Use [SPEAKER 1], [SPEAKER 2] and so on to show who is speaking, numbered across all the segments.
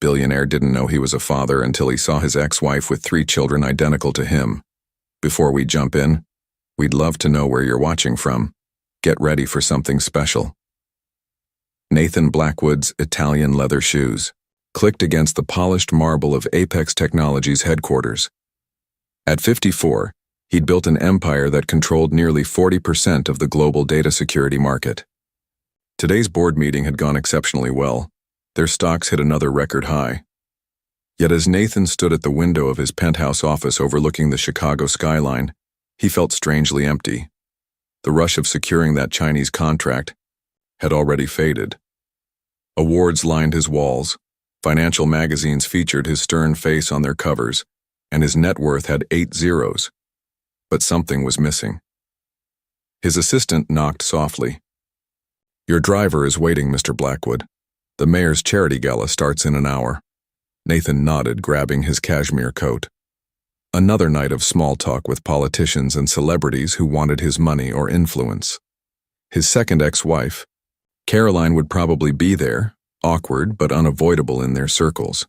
[SPEAKER 1] Billionaire didn't know he was a father until he saw his ex-wife with 3 children identical to him. Before we jump in, we'd love to know where you're watching from. Get ready for something special. Nathan Blackwood's Italian leather shoes clicked against the polished marble of Apex Technologies' headquarters. At 54, he'd built an empire that controlled nearly 40% of the global data security market. Today's board meeting had gone exceptionally well. Their stocks hit another record high. Yet as Nathan stood at the window of his penthouse office overlooking the Chicago skyline, he felt strangely empty. The rush of securing that Chinese contract had already faded. Awards lined his walls, financial magazines featured his stern face on their covers, and his net worth had 8 zeros. But something was missing. His assistant knocked softly. "Your driver is waiting, Mr. Blackwood. The mayor's charity gala starts in an hour." Nathan nodded, grabbing his cashmere coat. Another night of small talk with politicians and celebrities who wanted his money or influence. His second ex-wife, Caroline, would probably be there, awkward but unavoidable in their circles.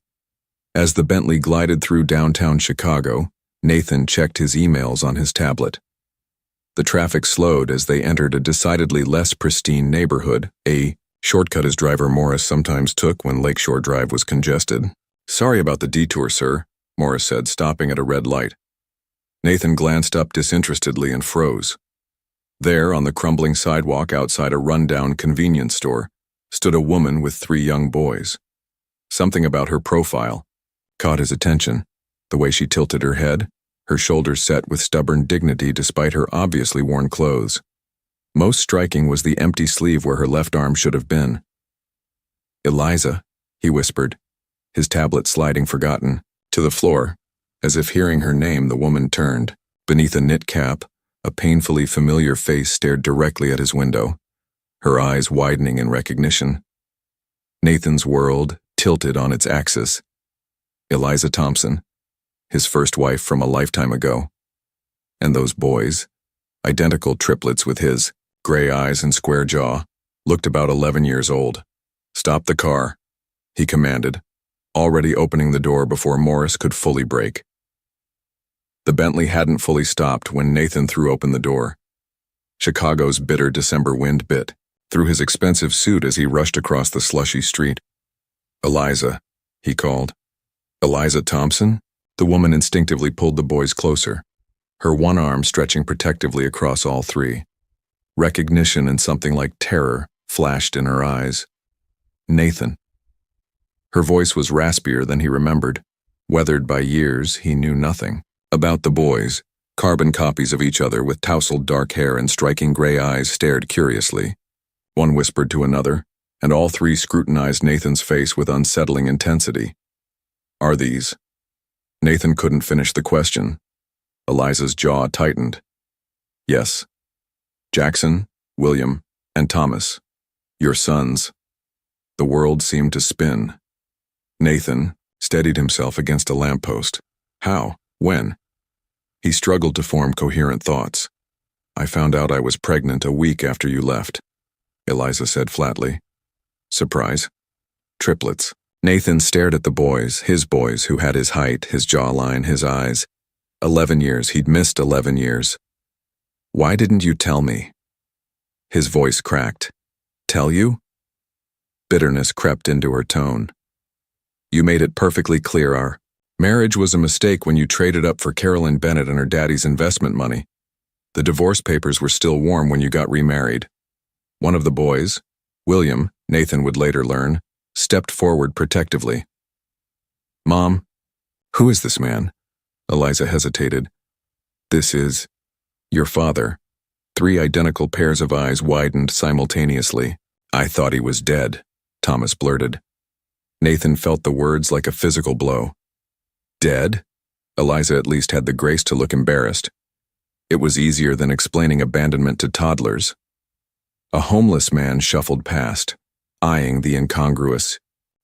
[SPEAKER 1] As the Bentley glided through downtown Chicago, Nathan checked his emails on his tablet. The traffic slowed as they entered a decidedly less pristine neighborhood, a shortcut his driver Morris sometimes took when Lakeshore Drive was congested. "Sorry about the detour, sir," Morris said, stopping at a red light. Nathan glanced up disinterestedly and froze. There, on the crumbling sidewalk outside a rundown convenience store, stood a woman with 3 young boys. Something about her profile caught his attention, the way she tilted her head, her shoulders set with stubborn dignity despite her obviously worn clothes. Most striking was the empty sleeve where her left arm should have been. "Eliza," he whispered, his tablet sliding forgotten to the floor. As if hearing her name, the woman turned. Beneath a knit cap, a painfully familiar face stared directly at his window, her eyes widening in recognition. Nathan's world tilted on its axis. Eliza Thompson, his first wife from a lifetime ago. And those boys, identical triplets with his, gray eyes and square jaw, looked about 11 years old. "Stop the car," he commanded, already opening the door before Morris could fully brake. The Bentley hadn't fully stopped when Nathan threw open the door. Chicago's bitter December wind bit through his expensive suit as he rushed across the slushy street. "Eliza," he called. "Eliza Thompson?" The woman instinctively pulled the boys closer, her one arm stretching protectively across all 3. Recognition and something like terror flashed in her eyes. "Nathan." Her voice was raspier than he remembered. Weathered by years, he knew nothing about the boys. Carbon copies of each other with tousled dark hair and striking gray eyes stared curiously. One whispered to another, and all 3 scrutinized Nathan's face with unsettling intensity. "Are these?" Nathan couldn't finish the question. Eliza's jaw tightened. "Yes. Jackson, William, and Thomas. Your sons." The world seemed to spin. Nathan steadied himself against a lamppost. "How? When?" He struggled to form coherent thoughts. "I found out I was pregnant a week after you left," Eliza said flatly. "Surprise?" "Triplets." Nathan stared at the boys, his boys, who had his height, his jawline, his eyes. 11 years, he'd missed 11 years. "Why didn't you tell me?" His voice cracked. "Tell you?" Bitterness crept into her tone. "You made it perfectly clear our marriage was a mistake when you traded up for Carolyn Bennett and her daddy's investment money. The divorce papers were still warm when you got remarried." One of the boys, William, Nathan would later learn, stepped forward protectively. "Mom, who is this man?" Eliza hesitated. "This is your father." 3 identical pairs of eyes widened simultaneously. "I thought he was dead," Thomas blurted. Nathan felt the words like a physical blow. "Dead?" Eliza at least had the grace to look embarrassed. It was easier than explaining abandonment to toddlers. A homeless man shuffled past, eyeing the incongruous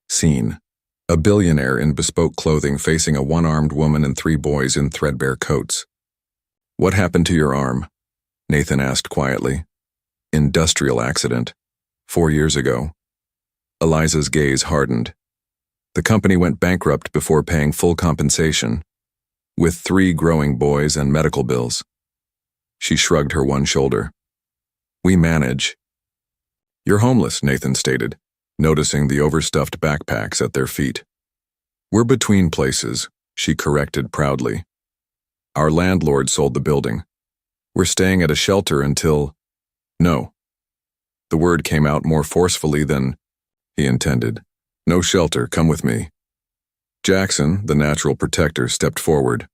[SPEAKER 1] scene. A billionaire in bespoke clothing facing a one-armed woman and 3 boys in threadbare coats. "What happened to your arm?" Nathan asked quietly. "Industrial accident. 4 years ago." Eliza's gaze hardened. The company went bankrupt before paying full compensation, with 3 growing boys and medical bills. She shrugged her one shoulder. We manage. You're homeless, Nathan stated, noticing the overstuffed backpacks at their feet. We're between places, she corrected proudly. Our landlord sold the building. We're staying at a shelter until… No. The word came out more forcefully than he intended. No shelter, come with me. Jackson, the natural protector, stepped forward.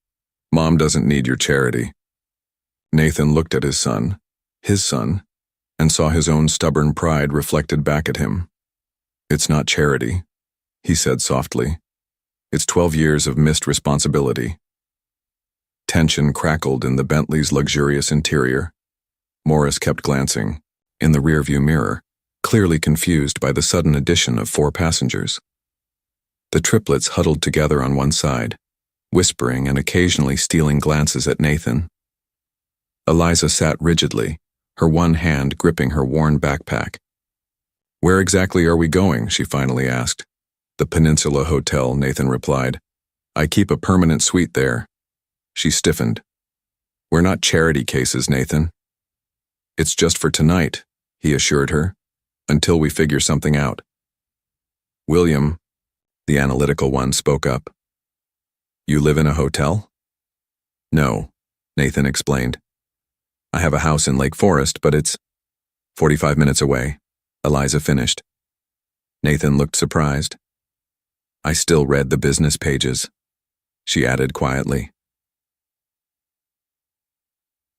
[SPEAKER 1] Mom doesn't need your charity. Nathan looked at his son, and saw his own stubborn pride reflected back at him. It's not charity, he said softly. It's 12 years of missed responsibility. Tension crackled in the Bentley's luxurious interior. Morris kept glancing, in the rearview mirror, clearly confused by the sudden addition of 4 passengers. The triplets huddled together on one side, whispering and occasionally stealing glances at Nathan. Eliza sat rigidly, her one hand gripping her worn backpack. Where exactly are we going? She finally asked. The Peninsula Hotel, Nathan replied. I keep a permanent suite there. She stiffened. We're not charity cases, Nathan. It's just for tonight, he assured her, until we figure something out. William, the analytical one, spoke up. You live in a hotel? No, Nathan explained. I have a house in Lake Forest, but it's 45 minutes away, Eliza finished. Nathan looked surprised. I still read the business pages, she added quietly.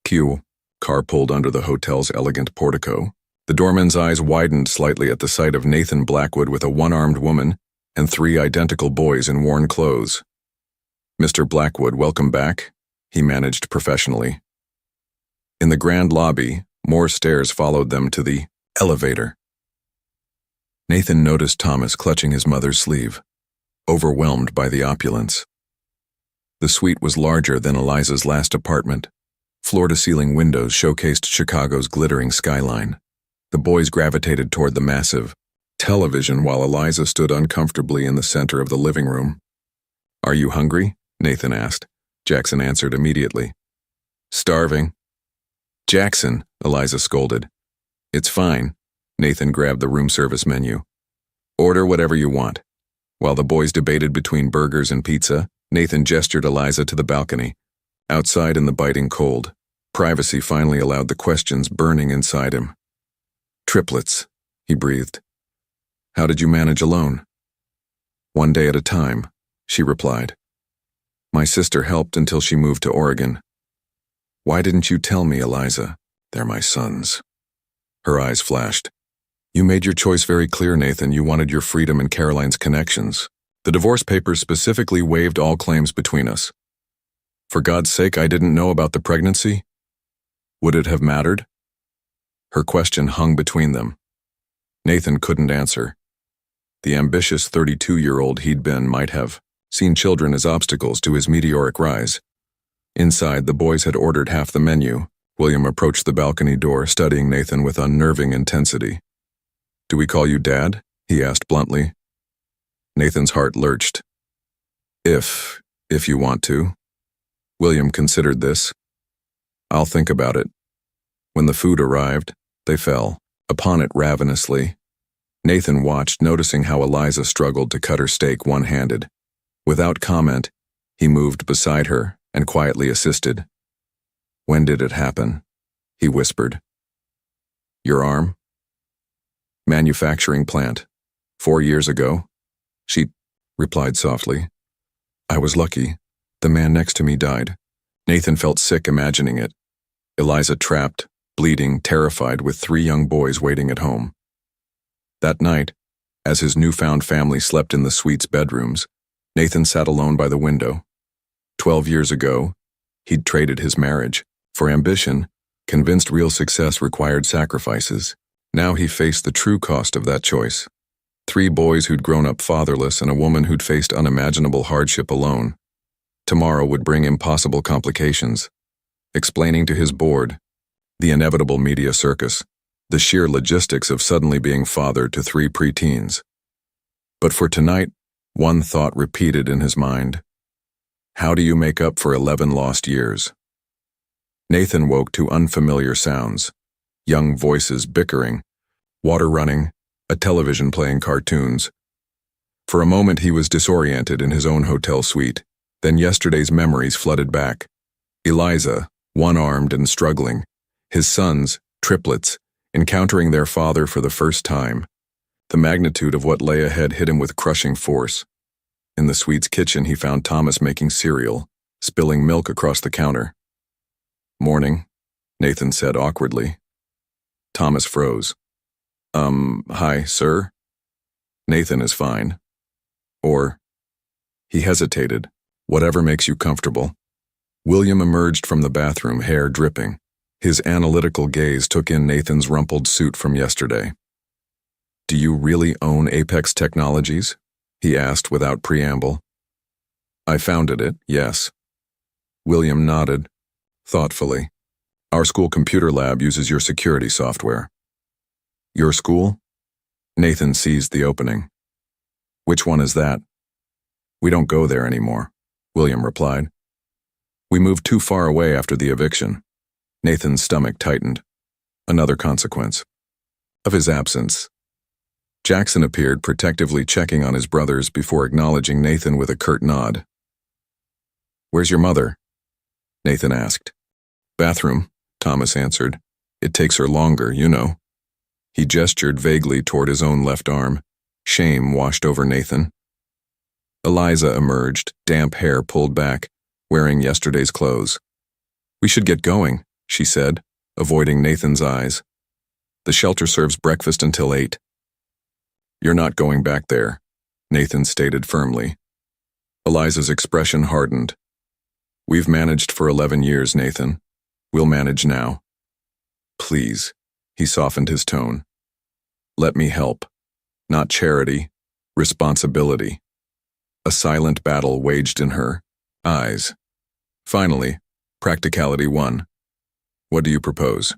[SPEAKER 1] Q. Car pulled under the hotel's elegant portico. The doorman's eyes widened slightly at the sight of Nathan Blackwood with a one-armed woman and 3 identical boys in worn clothes. Mr. Blackwood, welcome back, he managed professionally. In the grand lobby, more stairs followed them to the elevator. Nathan noticed Thomas clutching his mother's sleeve, overwhelmed by the opulence. The suite was larger than Eliza's last apartment. Floor-to-ceiling windows showcased Chicago's glittering skyline. The boys gravitated toward the massive television while Eliza stood uncomfortably in the center of the living room. Are you hungry? Nathan asked. Jackson answered immediately. Starving. Jackson, Eliza scolded. It's fine. Nathan grabbed the room service menu. Order whatever you want. While the boys debated between burgers and pizza, Nathan gestured Eliza to the balcony. Outside in the biting cold, privacy finally allowed the questions burning inside him. Triplets, he breathed. How did you manage alone? One day at a time, she replied. My sister helped until she moved to Oregon. Why didn't you tell me, Eliza? They're my sons. Her eyes flashed. You made your choice very clear, Nathan. You wanted your freedom and Caroline's connections. The divorce papers specifically waived all claims between us. For God's sake, I didn't know about the pregnancy? Would it have mattered? Her question hung between them. Nathan couldn't answer. The ambitious 32-year-old he'd been might have seen children as obstacles to his meteoric rise. Inside, the boys had ordered half the menu. William approached the balcony door, studying Nathan with unnerving intensity. Do we call you Dad? He asked bluntly. Nathan's heart lurched. If you want to. William considered this. I'll think about it. When the food arrived, they fell upon it ravenously. Nathan watched, noticing how Eliza struggled to cut her steak one-handed. Without comment, he moved beside her and quietly assisted. When did it happen? He whispered. Your arm? Manufacturing plant. 4 years ago. She replied softly. I was lucky. The man next to me died. Nathan felt sick imagining it. Eliza trapped, bleeding, terrified, with 3 young boys waiting at home. That night, as his newfound family slept in the suite's bedrooms, Nathan sat alone by the window. 12 years ago, he'd traded his marriage for ambition, convinced real success required sacrifices. Now he faced the true cost of that choice. 3 boys who'd grown up fatherless and a woman who'd faced unimaginable hardship alone. Tomorrow would bring impossible complications. Explaining to his board the inevitable media circus, the sheer logistics of suddenly being father to 3 preteens. But for tonight, One thought repeated in his mind. How do you make up for 11 lost years? Nathan woke to unfamiliar sounds. Young voices bickering, water running, a television playing cartoons. For a moment he was disoriented in his own hotel suite. Then yesterday's memories flooded back. Eliza, one-armed and struggling. His sons, triplets, encountering their father for the first time. The magnitude of what lay ahead hit him with crushing force. In the suite's kitchen he found Thomas making cereal, spilling milk across the counter. Morning, Nathan said awkwardly. Thomas froze. Hi, sir? Nathan is fine. Or, he hesitated. Whatever makes you comfortable. William emerged from the bathroom, hair dripping. His analytical gaze took in Nathan's rumpled suit from yesterday. Do you really own Apex Technologies? He asked without preamble. I founded it, yes. William nodded, thoughtfully. Our school computer lab uses your security software. Your school? Nathan seized the opening. Which one is that? We don't go there anymore, William replied. We moved too far away after the eviction. Nathan's stomach tightened. Another consequence of his absence. Jackson appeared, protectively checking on his brothers before acknowledging Nathan with a curt nod. Where's your mother? Nathan asked. Bathroom, Thomas answered. It takes her longer, you know. He gestured vaguely toward his own left arm. Shame washed over Nathan. Eliza emerged, damp hair pulled back, wearing yesterday's clothes. We should get going, she said, avoiding Nathan's eyes. The shelter serves breakfast until 8. You're not going back there, Nathan stated firmly. Eliza's expression hardened. We've managed for 11 years, Nathan. We'll manage now. Please, he softened his tone. Let me help. Not charity, responsibility. A silent battle waged in her eyes. Finally, practicality won. What do you propose?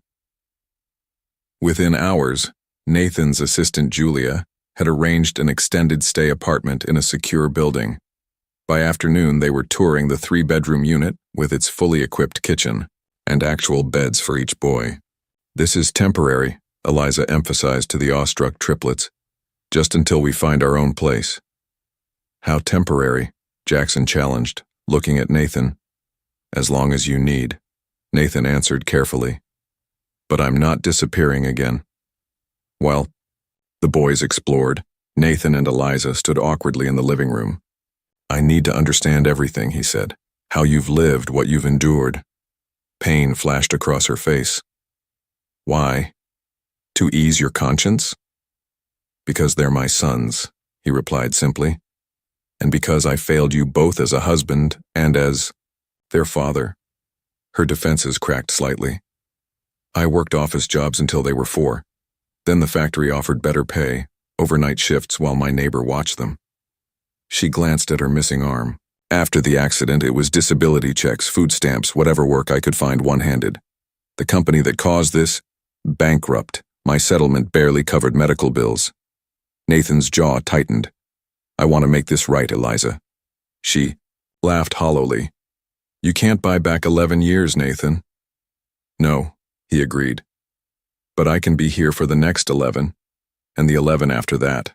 [SPEAKER 1] Within hours, Nathan's assistant Julia had arranged an extended stay apartment in a secure building. By afternoon, they were touring the 3-bedroom unit with its fully equipped kitchen and actual beds for each boy. This is temporary, Eliza emphasized to the awestruck triplets, just until we find our own place. How temporary? Jackson challenged, looking at Nathan. As long as you need, Nathan answered carefully. But I'm not disappearing again. Well, the boys explored. Nathan and Eliza stood awkwardly in the living room. I need to understand everything, he said. How you've lived, what you've endured. Pain flashed across her face. Why? To ease your conscience? Because they're my sons, he replied simply. And because I failed you both as a husband and as their father. Her defenses cracked slightly. I worked office jobs until they were 4. Then the factory offered better pay, overnight shifts while my neighbor watched them. She glanced at her missing arm. After the accident, it was disability checks, food stamps, whatever work I could find one-handed. The company that caused this, bankrupt. My settlement barely covered medical bills. Nathan's jaw tightened. I want to make this right, Eliza. She laughed hollowly. You can't buy back 11 years, Nathan. No, he agreed. But I can be here for the next 11, and the 11 after that.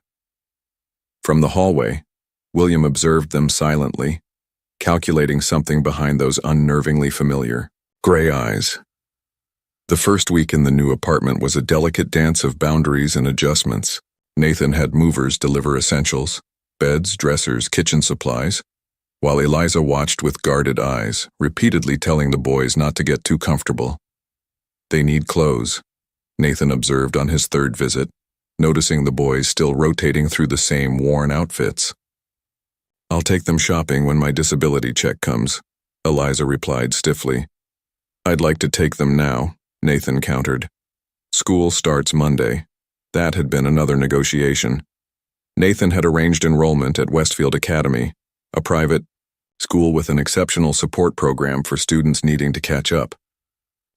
[SPEAKER 1] From the hallway, William observed them silently, calculating something behind those unnervingly familiar gray eyes. The first week in the new apartment was a delicate dance of boundaries and adjustments. Nathan had movers deliver essentials, beds, dressers, kitchen supplies, while Eliza watched with guarded eyes, repeatedly telling the boys not to get too comfortable. They need clothes, Nathan observed on his 3rd visit, noticing the boys still rotating through the same worn outfits. I'll take them shopping when my disability check comes, Eliza replied stiffly. I'd like to take them now, Nathan countered. School starts Monday. That had been another negotiation. Nathan had arranged enrollment at Westfield Academy, a private school with an exceptional support program for students needing to catch up.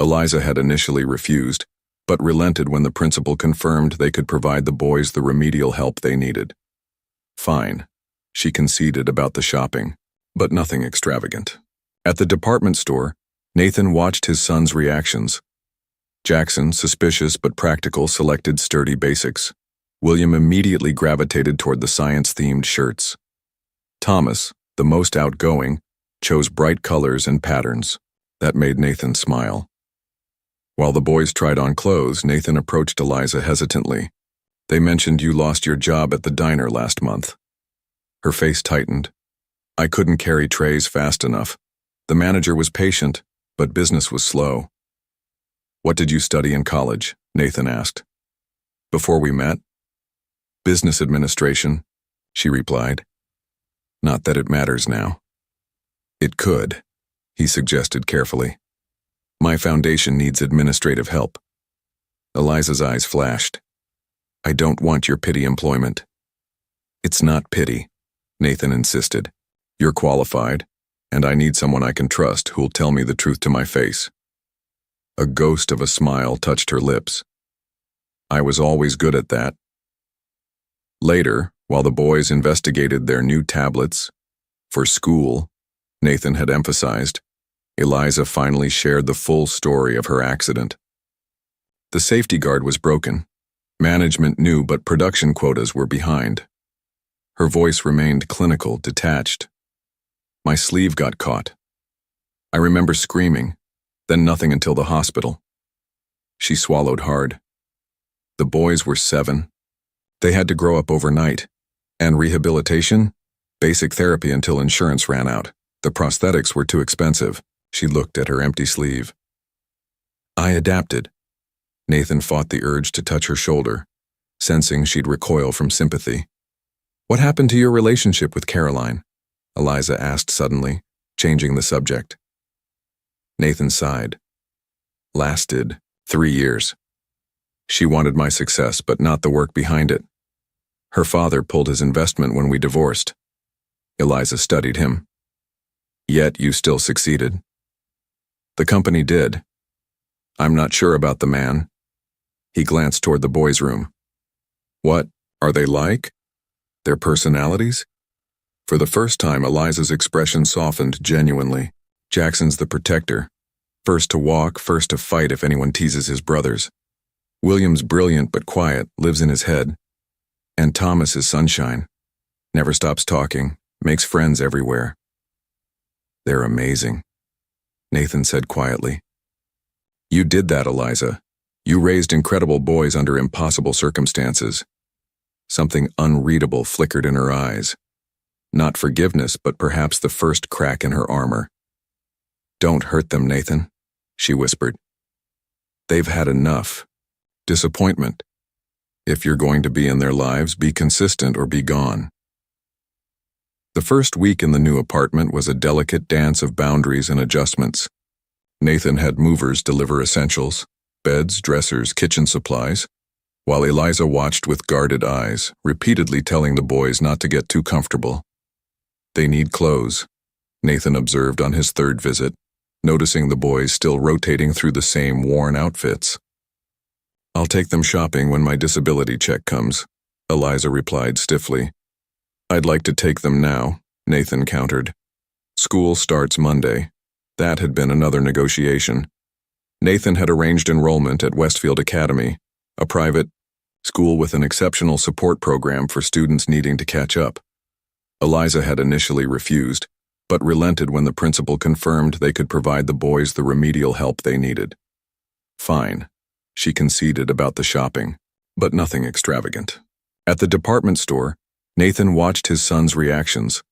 [SPEAKER 1] Eliza had initially refused, but relented when the principal confirmed they could provide the boys the remedial help they needed. Fine, She conceded about the shopping, but nothing extravagant. At the department store, Nathan watched his son's reactions. Jackson, suspicious but practical, selected sturdy basics. William immediately gravitated toward the science-themed shirts. Thomas, the most outgoing, chose bright colors and patterns. That made Nathan smile. While the boys tried on clothes, Nathan approached Eliza hesitantly. They mentioned you lost your job at the diner last month. Her face tightened. I couldn't carry trays fast enough. The manager was patient, but business was slow. What did you study in college? Nathan asked. Before we met? Business administration, she replied. Not that it matters now. It could, he suggested carefully. My foundation needs administrative help. Eliza's eyes flashed. I don't want your pity employment. It's not pity, Nathan insisted. You're qualified, and I need someone I can trust who'll tell me the truth to my face. A ghost of a smile touched her lips. I was always good at that. Later, while the boys investigated their new tablets for school, Nathan had emphasized, Eliza finally shared the full story of her accident. The safety guard was broken. Management knew, but production quotas were behind. Her voice remained clinical, detached. My sleeve got caught. I remember screaming, then nothing until the hospital. She swallowed hard. The boys were 7. They had to grow up overnight. And rehabilitation? Basic therapy until insurance ran out. The prosthetics were too expensive. She looked at her empty sleeve. I adapted. Nathan fought the urge to touch her shoulder, sensing she'd recoil from sympathy. What happened to your relationship with Caroline? Eliza asked suddenly, changing the subject. Nathan sighed. Lasted 3 years. She wanted my success, but not the work behind it. Her father pulled his investment when we divorced. Eliza studied him. Yet you still succeeded. The company did. I'm not sure about the man. He glanced toward the boys' room. What are they like? Their personalities? For the first time, Eliza's expression softened genuinely. Jackson's the protector. First to walk, first to fight if anyone teases his brothers. William's brilliant but quiet, lives in his head. And Thomas is sunshine. Never stops talking, makes friends everywhere. They're amazing, Nathan said quietly. You did that, Eliza. You raised incredible boys under impossible circumstances. Something unreadable flickered in her eyes. Not forgiveness, but perhaps the first crack in her armor. Don't hurt them, Nathan, she whispered. They've had enough. Disappointment. If you're going to be in their lives, be consistent or be gone. The first week in the new apartment was a delicate dance of boundaries and adjustments. Nathan had movers deliver essentials, beds, dressers, kitchen supplies, while Eliza watched with guarded eyes, repeatedly telling the boys not to get too comfortable. They need clothes, Nathan observed on his 3rd visit, noticing the boys still rotating through the same worn outfits. I'll take them shopping when my disability check comes, Eliza replied stiffly. I'd like to take them now, Nathan countered. School starts Monday. That had been another negotiation. Nathan had arranged enrollment at Westfield Academy, a private school with an exceptional support program for students needing to catch up. Eliza had initially refused, but relented when the principal confirmed they could provide the boys the remedial help they needed. Fine, she conceded about the shopping, but nothing extravagant. At the department store, Nathan watched his son's reactions.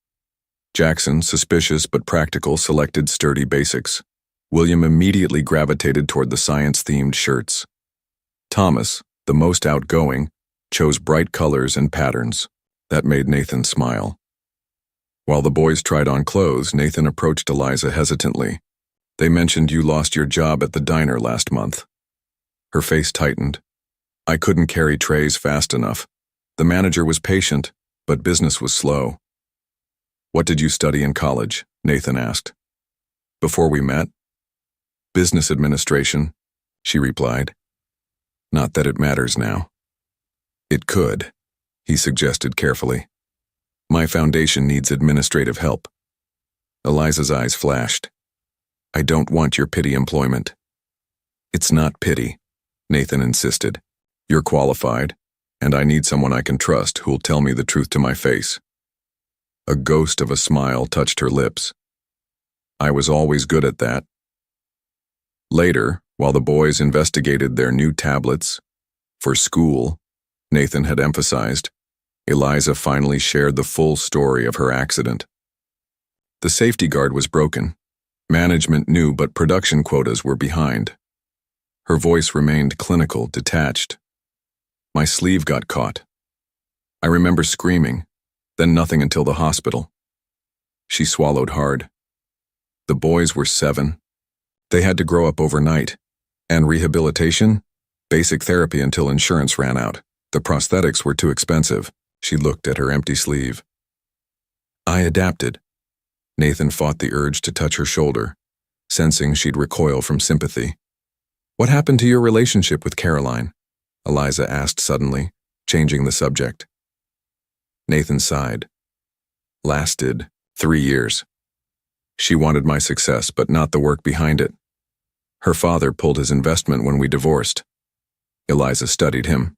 [SPEAKER 1] Jackson, suspicious but practical, selected sturdy basics. William immediately gravitated toward the science-themed shirts. Thomas, the most outgoing, chose bright colors and patterns. That made Nathan smile. While the boys tried on clothes, Nathan approached Eliza hesitantly. They mentioned you lost your job at the diner last month. Her face tightened. I couldn't carry trays fast enough. The manager was patient, but business was slow. What did you study in college? Nathan asked. Before we met? Business administration, she replied. Not that it matters now. It could, he suggested carefully. My foundation needs administrative help. Eliza's eyes flashed. I don't want your pity employment. It's not pity, Nathan insisted. You're qualified, and I need someone I can trust who'll tell me the truth to my face. A ghost of a smile touched her lips. I was always good at that. Later, while the boys investigated their new tablets for school, Nathan had emphasized, Eliza finally shared the full story of her accident. The safety guard was broken. Management knew, but production quotas were behind. Her voice remained clinical, detached. My sleeve got caught. I remember screaming, then nothing until the hospital. She swallowed hard. The boys were 7. They had to grow up overnight. And rehabilitation? Basic therapy until insurance ran out. The prosthetics were too expensive. She looked at her empty sleeve. I adapted. Nathan fought the urge to touch her shoulder, sensing she'd recoil from sympathy. What happened to your relationship with Caroline? Eliza asked suddenly, changing the subject. Nathan sighed. Lasted 3 years. She wanted my success, but not the work behind it. Her father pulled his investment when we divorced. Eliza studied him.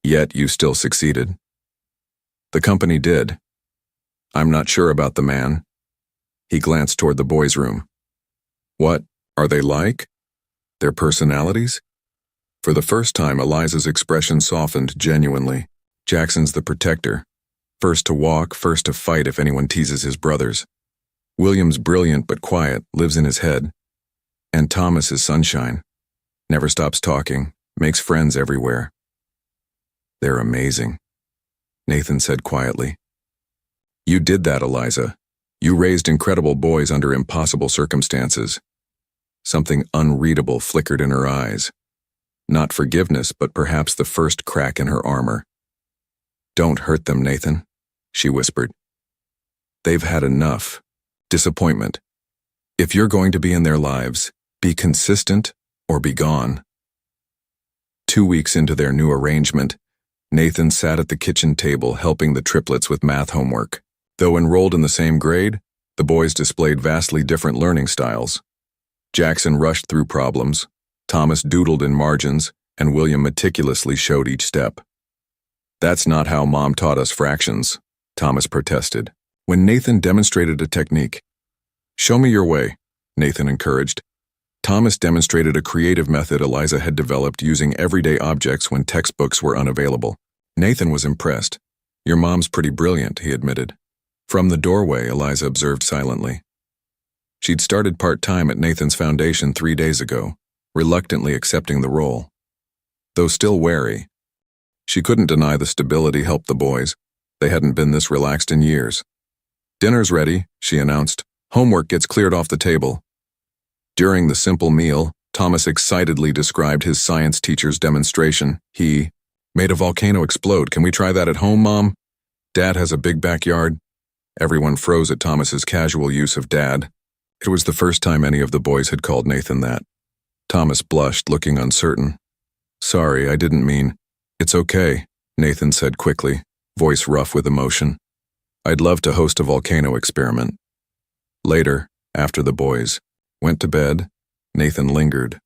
[SPEAKER 1] Yet you still succeeded. The company did. I'm not sure about the man. He glanced toward the boys' room. What are they like? Their personalities? For the first time, Eliza's expression softened genuinely. Jackson's the protector. First to walk, first to fight if anyone teases his brothers. William's brilliant but quiet, lives in his head. And Thomas is sunshine. Never stops talking, makes friends everywhere. They're amazing, Nathan said quietly. You did that, Eliza. You raised incredible boys under impossible circumstances. Something unreadable flickered in her eyes. Not forgiveness, but perhaps the first crack in her armor. Don't hurt them, Nathan, she whispered. They've had enough. Disappointment. If you're going to be in their lives, be consistent or be gone. 2 weeks into their new arrangement, Nathan sat at the kitchen table helping the triplets with math homework. Though enrolled in the same grade, the boys displayed vastly different learning styles. Jackson rushed through problems, Thomas doodled in margins, and William meticulously showed each step. That's not how Mom taught us fractions, Thomas protested. When Nathan demonstrated a technique. Show me your way, Nathan encouraged. Thomas demonstrated a creative method Eliza had developed using everyday objects when textbooks were unavailable. Nathan was impressed. Your mom's pretty brilliant, he admitted. From the doorway, Eliza observed silently. She'd started part-time at Nathan's foundation 3 days ago, reluctantly accepting the role. Though still wary, she couldn't deny the stability helped the boys. They hadn't been this relaxed in years. Dinner's ready, she announced. Homework gets cleared off the table. During the simple meal, Thomas excitedly described his science teacher's demonstration. He made a volcano explode. Can we try that at home, Mom? Dad has a big backyard. Everyone froze at Thomas's casual use of Dad. It was the first time any of the boys had called Nathan that. Thomas blushed, looking uncertain. Sorry, I didn't mean. It's okay, Nathan said quickly, voice rough with emotion. I'd love to host a volcano experiment. Later, after the boys went to bed, Nathan lingered.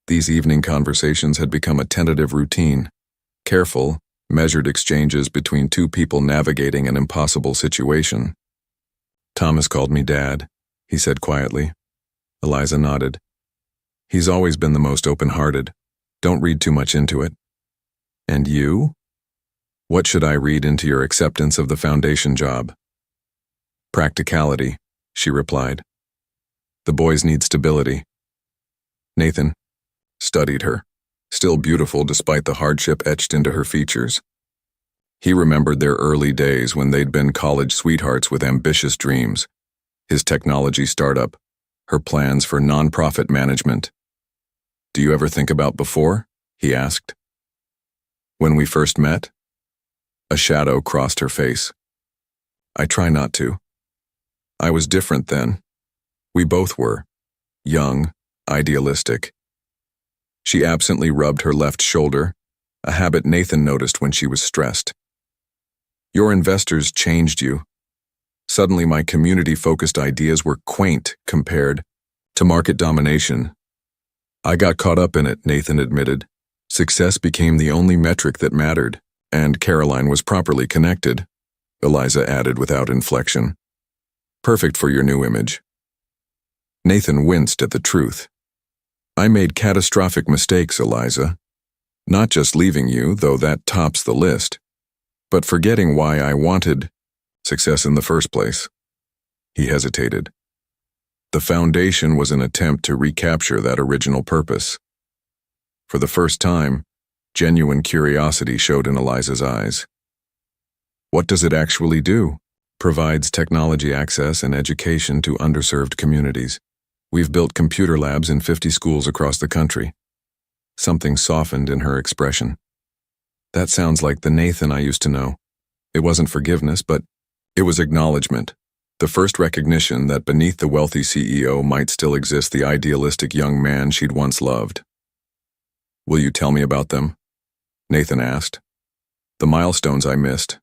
[SPEAKER 1] These evening conversations had become a tentative routine. Careful, measured exchanges between two people navigating an impossible situation. Thomas called me Dad, he said quietly. Eliza nodded. He's always been the most open-hearted. Don't read too much into it. And you? What should I read into your acceptance of the foundation job? Practicality, she replied. The boys need stability. Nathan studied her, still beautiful despite the hardship etched into her features. He remembered their early days when they'd been college sweethearts with ambitious dreams, his technology startup, her plans for nonprofit management. Do you ever think about before? He asked. When we first met? A shadow crossed her face. I try not to. I was different then. We both were. Young, idealistic. She absently rubbed her left shoulder, a habit Nathan noticed when she was stressed. Your investors changed you. Suddenly my community-focused ideas were quaint compared to market domination. I got caught up in it, Nathan admitted. Success became the only metric that mattered, and Caroline was properly connected, Eliza added without inflection. Perfect for your new image. Nathan winced at the truth. I made catastrophic mistakes, Eliza. Not just leaving you, though that tops the list, but forgetting why I wanted success in the first place. He hesitated. The foundation was an attempt to recapture that original purpose. For the first time, genuine curiosity showed in Eliza's eyes. What does it actually do? Provides technology access and education to underserved communities. We've built computer labs in 50 schools across the country. Something softened in her expression. That sounds like the Nathan I used to know. It wasn't forgiveness, but it was acknowledgement. The first recognition that beneath the wealthy CEO might still exist the idealistic young man she'd once loved. Will you tell me about them? Nathan asked. The milestones I missed.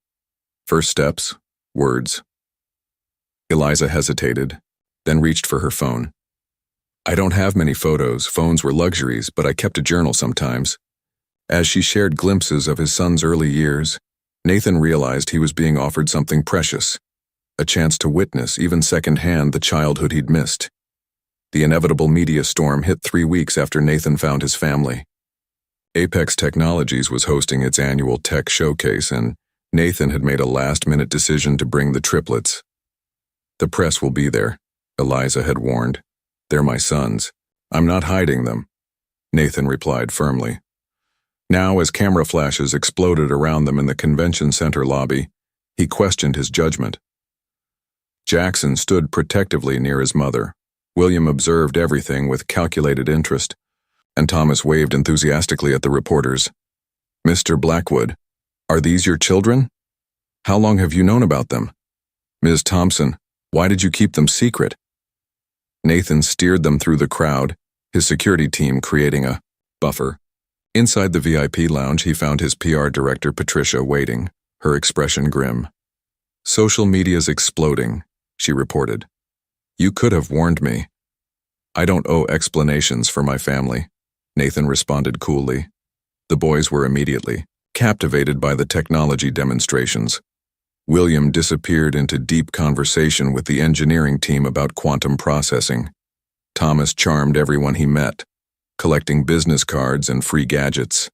[SPEAKER 1] First steps, words. Eliza hesitated, then reached for her phone. I don't have many photos. Phones were luxuries, but I kept a journal sometimes. As she shared glimpses of his son's early years, Nathan realized he was being offered something precious, a chance to witness, even secondhand, the childhood he'd missed. The inevitable media storm hit 3 weeks after Nathan found his family. Apex Technologies was hosting its annual tech showcase, and Nathan had made a last-minute decision to bring the triplets. The press will be there, Eliza had warned. They're my sons. I'm not hiding them, Nathan replied firmly. Now, as camera flashes exploded around them in the convention center lobby, he questioned his judgment. Jackson stood protectively near his mother. William observed everything with calculated interest, and Thomas waved enthusiastically at the reporters. Mr. Blackwood, are these your children? How long have you known about them? Ms. Thompson, why did you keep them secret? Nathan steered them through the crowd, his security team creating a buffer. Inside the VIP lounge, he found his PR director, Patricia, waiting, her expression grim. Social media's exploding, she reported. You could have warned me. I don't owe explanations for my family, Nathan responded coolly. The boys were immediately captivated by the technology demonstrations. William disappeared into deep conversation with the engineering team about quantum processing. Thomas charmed everyone he met, collecting business cards and free gadgets.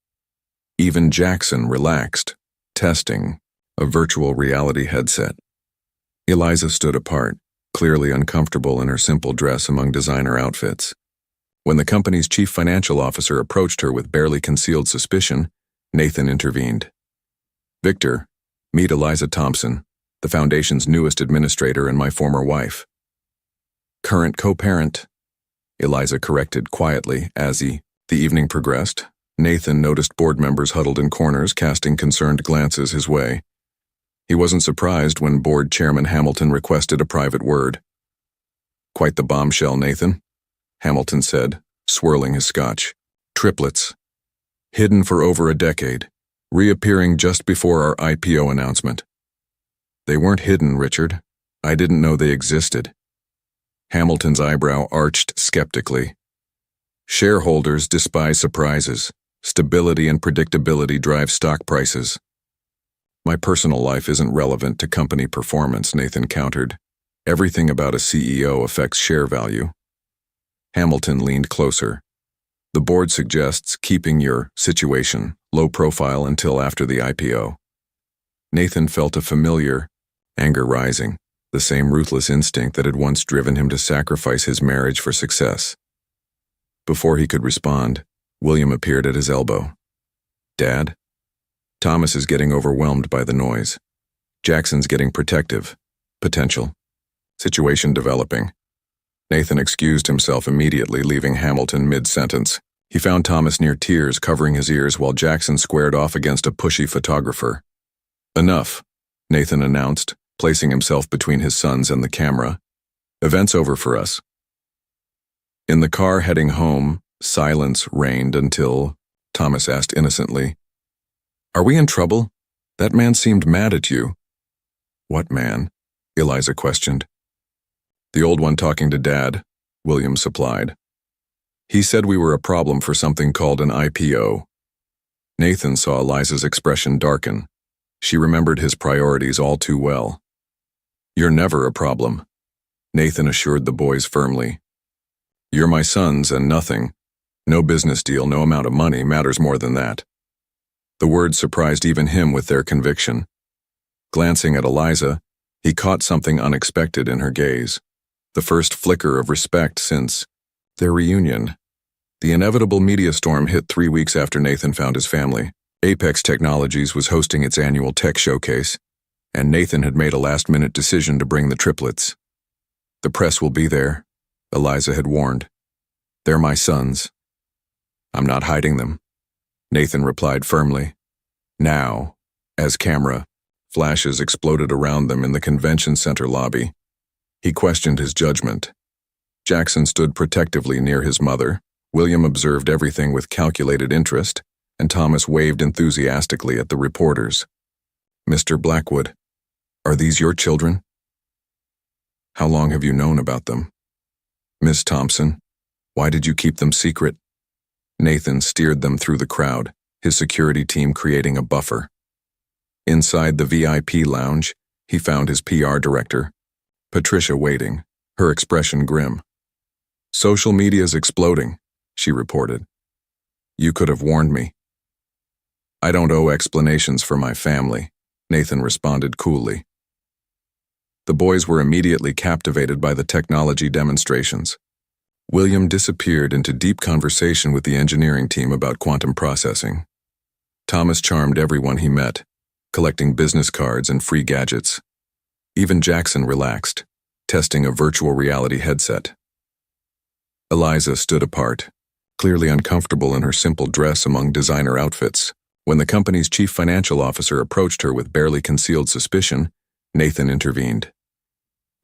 [SPEAKER 1] Even Jackson relaxed, testing a virtual reality headset. Eliza stood apart, clearly uncomfortable in her simple dress among designer outfits. When the company's chief financial officer approached her with barely concealed suspicion, Nathan intervened. Victor, meet Eliza Thompson, the foundation's newest administrator and my former wife. Current co-parent, Eliza corrected quietly as the evening progressed. Nathan noticed board members huddled in corners, casting concerned glances his way. He wasn't surprised when board chairman Hamilton requested a private word. Quite the bombshell, Nathan, Hamilton said, swirling his scotch. Triplets. Hidden for over a decade, reappearing just before our IPO announcement. They weren't hidden, Richard. I didn't know they existed. Hamilton's eyebrow arched skeptically. Shareholders despise surprises. Stability and predictability drive stock prices. My personal life isn't relevant to company performance, Nathan countered. Everything about a CEO affects share value. Hamilton leaned closer. The board suggests keeping your situation low profile until after the IPO. Nathan felt a familiar anger rising, the same ruthless instinct that had once driven him to sacrifice his marriage for success. Before he could respond, William appeared at his elbow. Dad? Thomas is getting overwhelmed by the noise. Jackson's getting protective. Potential. Situation developing. Nathan excused himself immediately, leaving Hamilton mid-sentence. He found Thomas near tears, covering his ears while Jackson squared off against a pushy photographer. Enough, Nathan announced, placing himself between his sons and the camera. Event's over for us. In the car heading home, silence reigned until Thomas asked innocently, Are we in trouble? That man seemed mad at you. What man? Eliza questioned. The old one talking to Dad, William supplied. He said we were a problem for something called an IPO. Nathan saw Eliza's expression darken. She remembered his priorities all too well. You're never a problem, Nathan assured the boys firmly. You're my sons and nothing. No business deal, no amount of money matters more than that. The words surprised even him with their conviction. Glancing at Eliza, he caught something unexpected in her gaze. The first flicker of respect since their reunion. The inevitable media storm hit 3 weeks after Nathan found his family. Apex Technologies was hosting its annual tech showcase, and Nathan had made a last-minute decision to bring the triplets. The press will be there, Eliza had warned. They're my sons. I'm not hiding them, Nathan replied firmly. Now, as camera flashes exploded around them in the convention center lobby, he questioned his judgment. Jackson stood protectively near his mother. William observed everything with calculated interest, and Thomas waved enthusiastically at the reporters. Mr. Blackwood, are these your children? How long have you known about them? Miss Thompson, why did you keep them secret? Nathan steered them through the crowd, his security team creating a buffer. Inside the VIP lounge, he found his PR director, Patricia, waiting, her expression grim. Social media's exploding, she reported. You could have warned me. I don't owe explanations for my family, Nathan responded coolly. The boys were immediately captivated by the technology demonstrations. William disappeared into deep conversation with the engineering team about quantum processing. Thomas charmed everyone he met, collecting business cards and free gadgets. Even Jackson relaxed, testing a virtual reality headset. Eliza stood apart, clearly uncomfortable in her simple dress among designer outfits. When the company's chief financial officer approached her with barely concealed suspicion, Nathan intervened.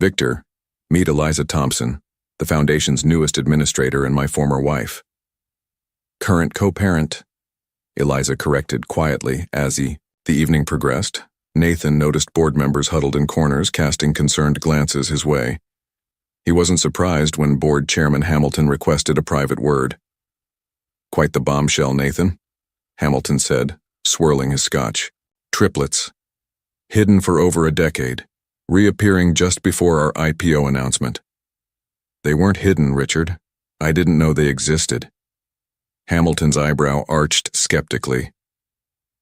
[SPEAKER 1] Victor, meet Eliza Thompson, the foundation's newest administrator and my former wife. Current co-parent, Eliza corrected quietly as the evening progressed. Nathan noticed board members huddled in corners casting concerned glances his way. He wasn't surprised when board chairman Hamilton requested a private word. Quite the bombshell, Nathan, Hamilton said, swirling his scotch. Triplets. Hidden for over a decade, reappearing just before our IPO announcement. They weren't hidden, Richard. I didn't know they existed. Hamilton's eyebrow arched skeptically.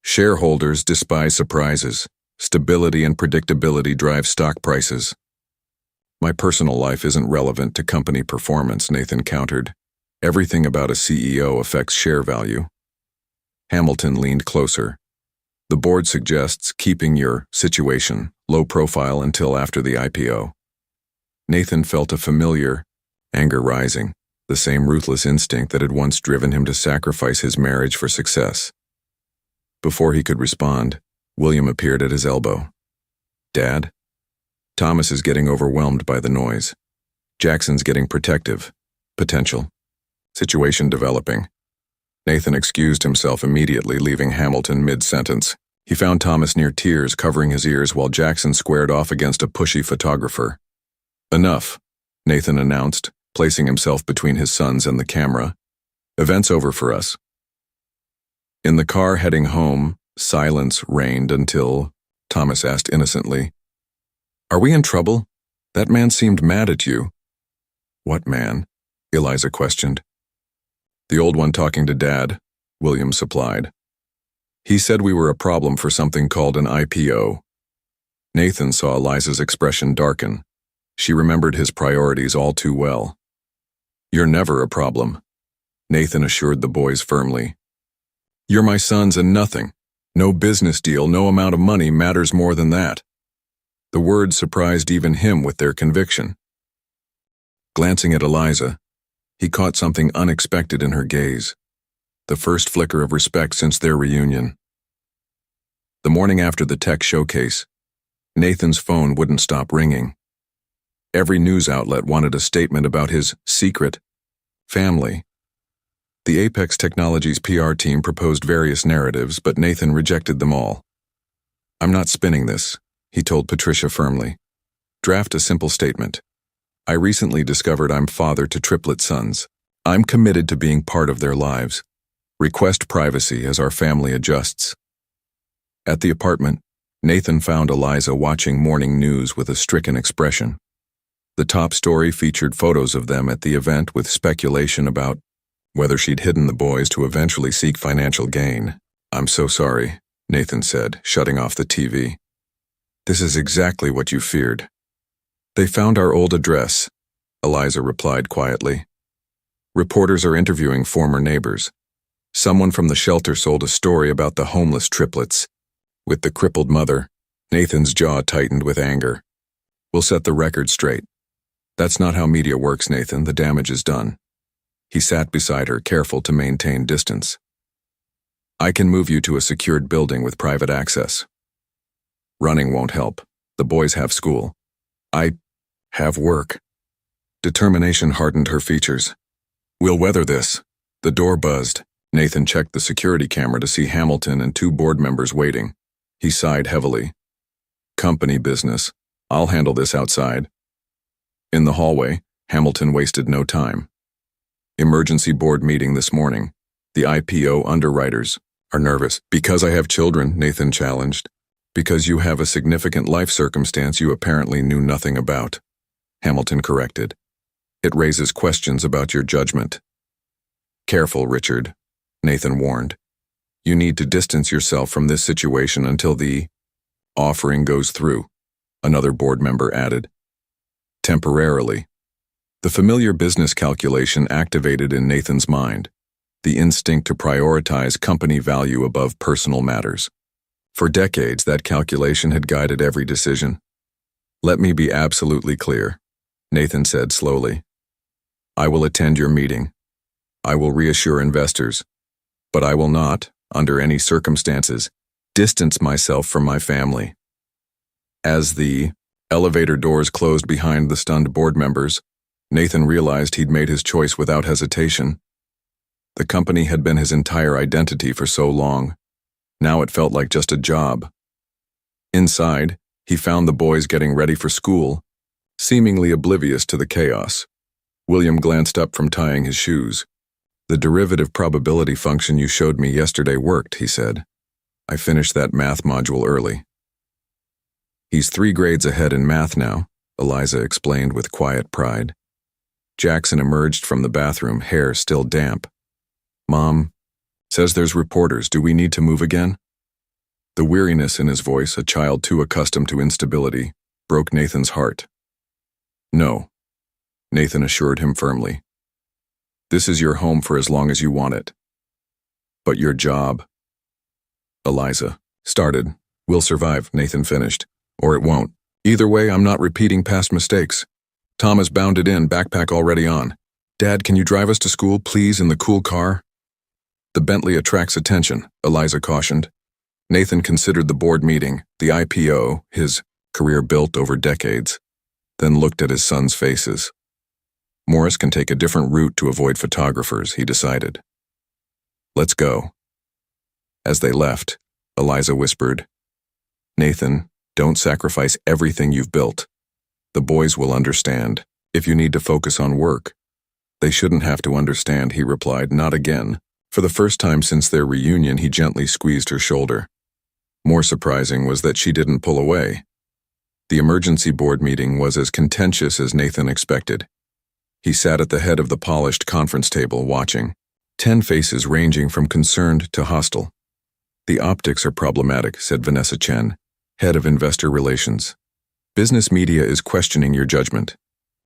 [SPEAKER 1] Shareholders despise surprises. Stability and predictability drive stock prices. My personal life isn't relevant to company performance, Nathan countered. Everything about a CEO affects share value. Hamilton leaned closer. The board suggests keeping your situation low profile until after the IPO. Nathan felt a familiar anger rising, the same ruthless instinct that had once driven him to sacrifice his marriage for success. Before he could respond, William appeared at his elbow. Dad? Thomas is getting overwhelmed by the noise. Jackson's getting protective. Potential. Situation developing. Nathan excused himself immediately, leaving Hamilton mid-sentence. He found Thomas near tears, covering his ears while Jackson squared off against a pushy photographer. Enough, Nathan announced, placing himself between his sons and the camera. Event's over for us. In the car heading home, silence reigned until Thomas asked innocently, Are we in trouble? That man seemed mad at you. What man? Eliza questioned. The old one talking to Dad, William supplied. He said we were a problem for something called an IPO. Nathan saw Eliza's expression darken. She remembered his priorities all too well. You're never a problem, Nathan assured the boys firmly. You're my sons and nothing. No business deal, no amount of money matters more than that. The words surprised even him with their conviction. Glancing at Eliza, he caught something unexpected in her gaze, the first flicker of respect since their reunion. The morning after the tech showcase, Nathan's phone wouldn't stop ringing. Every news outlet wanted a statement about his secret family. The Apex Technologies PR team proposed various narratives, but Nathan rejected them all. I'm not spinning this, he told Patricia firmly. Draft a simple statement. I recently discovered I'm father to triplet sons. I'm committed to being part of their lives. Request privacy as our family adjusts. At the apartment, Nathan found Eliza watching morning news with a stricken expression. The top story featured photos of them at the event with speculation about whether she'd hidden the boys to eventually seek financial gain. I'm so sorry, Nathan said, shutting off the TV. This is exactly what you feared. They found our old address, Eliza replied quietly. Reporters are interviewing former neighbors. Someone from the shelter sold a story about the homeless triplets. With the crippled mother, Nathan's jaw tightened with anger. We'll set the record straight. That's not how media works, Nathan. The damage is done. He sat beside her, careful to maintain distance. I can move you to a secured building with private access. Running won't help. The boys have school. I have work. Determination hardened her features. We'll weather this. The door buzzed. Nathan checked the security camera to see Hamilton and 2 board members waiting. He sighed heavily. Company business. I'll handle this outside. In the hallway, Hamilton wasted no time. Emergency board meeting this morning. The IPO underwriters are nervous. Because I have children, Nathan challenged. Because you have a significant life circumstance you apparently knew nothing about. Hamilton corrected. It raises questions about your judgment. Careful, Richard, Nathan warned. You need to distance yourself from this situation until the offering goes through, another board member added. Temporarily. The familiar business calculation activated in Nathan's mind, the instinct to prioritize company value above personal matters. For decades, that calculation had guided every decision. Let me be absolutely clear, Nathan said slowly. I will attend your meeting. I will reassure investors, but I will not, under any circumstances, distance myself from my family. As the elevator doors closed behind the stunned board members, Nathan realized he'd made his choice without hesitation. The company had been his entire identity for so long. Now it felt like just a job. Inside, he found the boys getting ready for school, seemingly oblivious to the chaos. William glanced up from tying his shoes. The derivative probability function you showed me yesterday worked, he said. I finished that math module early. He's 3 grades ahead in math now, Eliza explained with quiet pride. Jackson emerged from the bathroom, hair still damp. Mom, says there's reporters. Do we need to move again? The weariness in his voice, a child too accustomed to instability, broke Nathan's heart. No, Nathan assured him firmly. This is your home for as long as you want it. But your job, Eliza started. We'll survive, Nathan finished. Or it won't. Either way, I'm not repeating past mistakes. Thomas bounded in, backpack already on. Dad, can you drive us to school, please, in the cool car? The Bentley attracts attention, Eliza cautioned. Nathan considered the board meeting, the IPO, his career built over decades, then looked at his sons' faces. Morris can take a different route to avoid photographers, he decided. Let's go. As they left, Eliza whispered, Nathan, don't sacrifice everything you've built. The boys will understand. If you need to focus on work. They shouldn't have to understand, he replied, not again. For the first time since their reunion, he gently squeezed her shoulder. More surprising was that she didn't pull away. The emergency board meeting was as contentious as Nathan expected. He sat at the head of the polished conference table watching, 10 faces ranging from concerned to hostile. The optics are problematic, said Vanessa Chen, head of investor relations. Business media is questioning your judgment.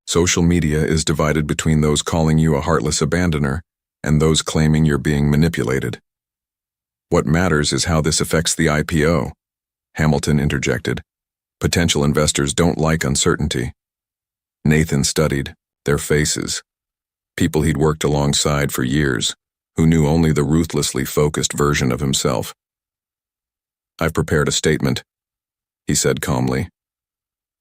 [SPEAKER 1] Social media is divided between those calling you a heartless abandoner and those claiming you're being manipulated. What matters is how this affects the IPO, Hamilton interjected. Potential investors don't like uncertainty. Nathan studied their faces. People he'd worked alongside for years, who knew only the ruthlessly focused version of himself. I've prepared a statement, he said calmly.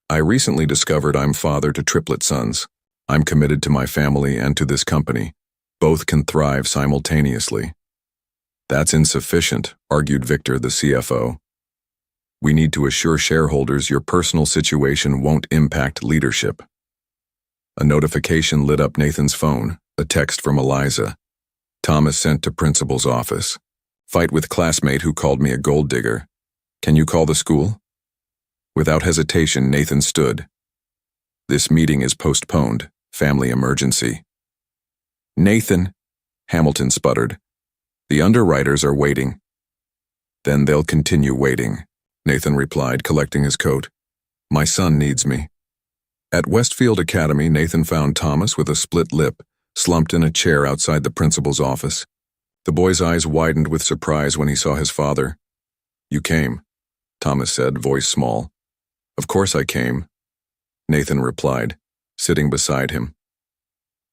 [SPEAKER 1] I recently discovered I'm father to triplet sons. I'm committed to my family and to this company. Both can thrive simultaneously. That's insufficient, argued Victor, the CFO. We need to assure shareholders your personal situation won't impact leadership. A notification lit up Nathan's phone, a text from Eliza. Thomas sent to principal's office. Fight with classmate who called me a gold digger. Can you call the school? Without hesitation, Nathan stood. This meeting is postponed. Family emergency. Nathan, Hamilton sputtered. The underwriters are waiting. Then they'll continue waiting, Nathan replied, collecting his coat. My son needs me. At Westfield Academy, Nathan found Thomas with a split lip, slumped in a chair outside the principal's office. The boy's eyes widened with surprise when he saw his father. You came, Thomas said, voice small. Of course I came, Nathan replied, sitting beside him.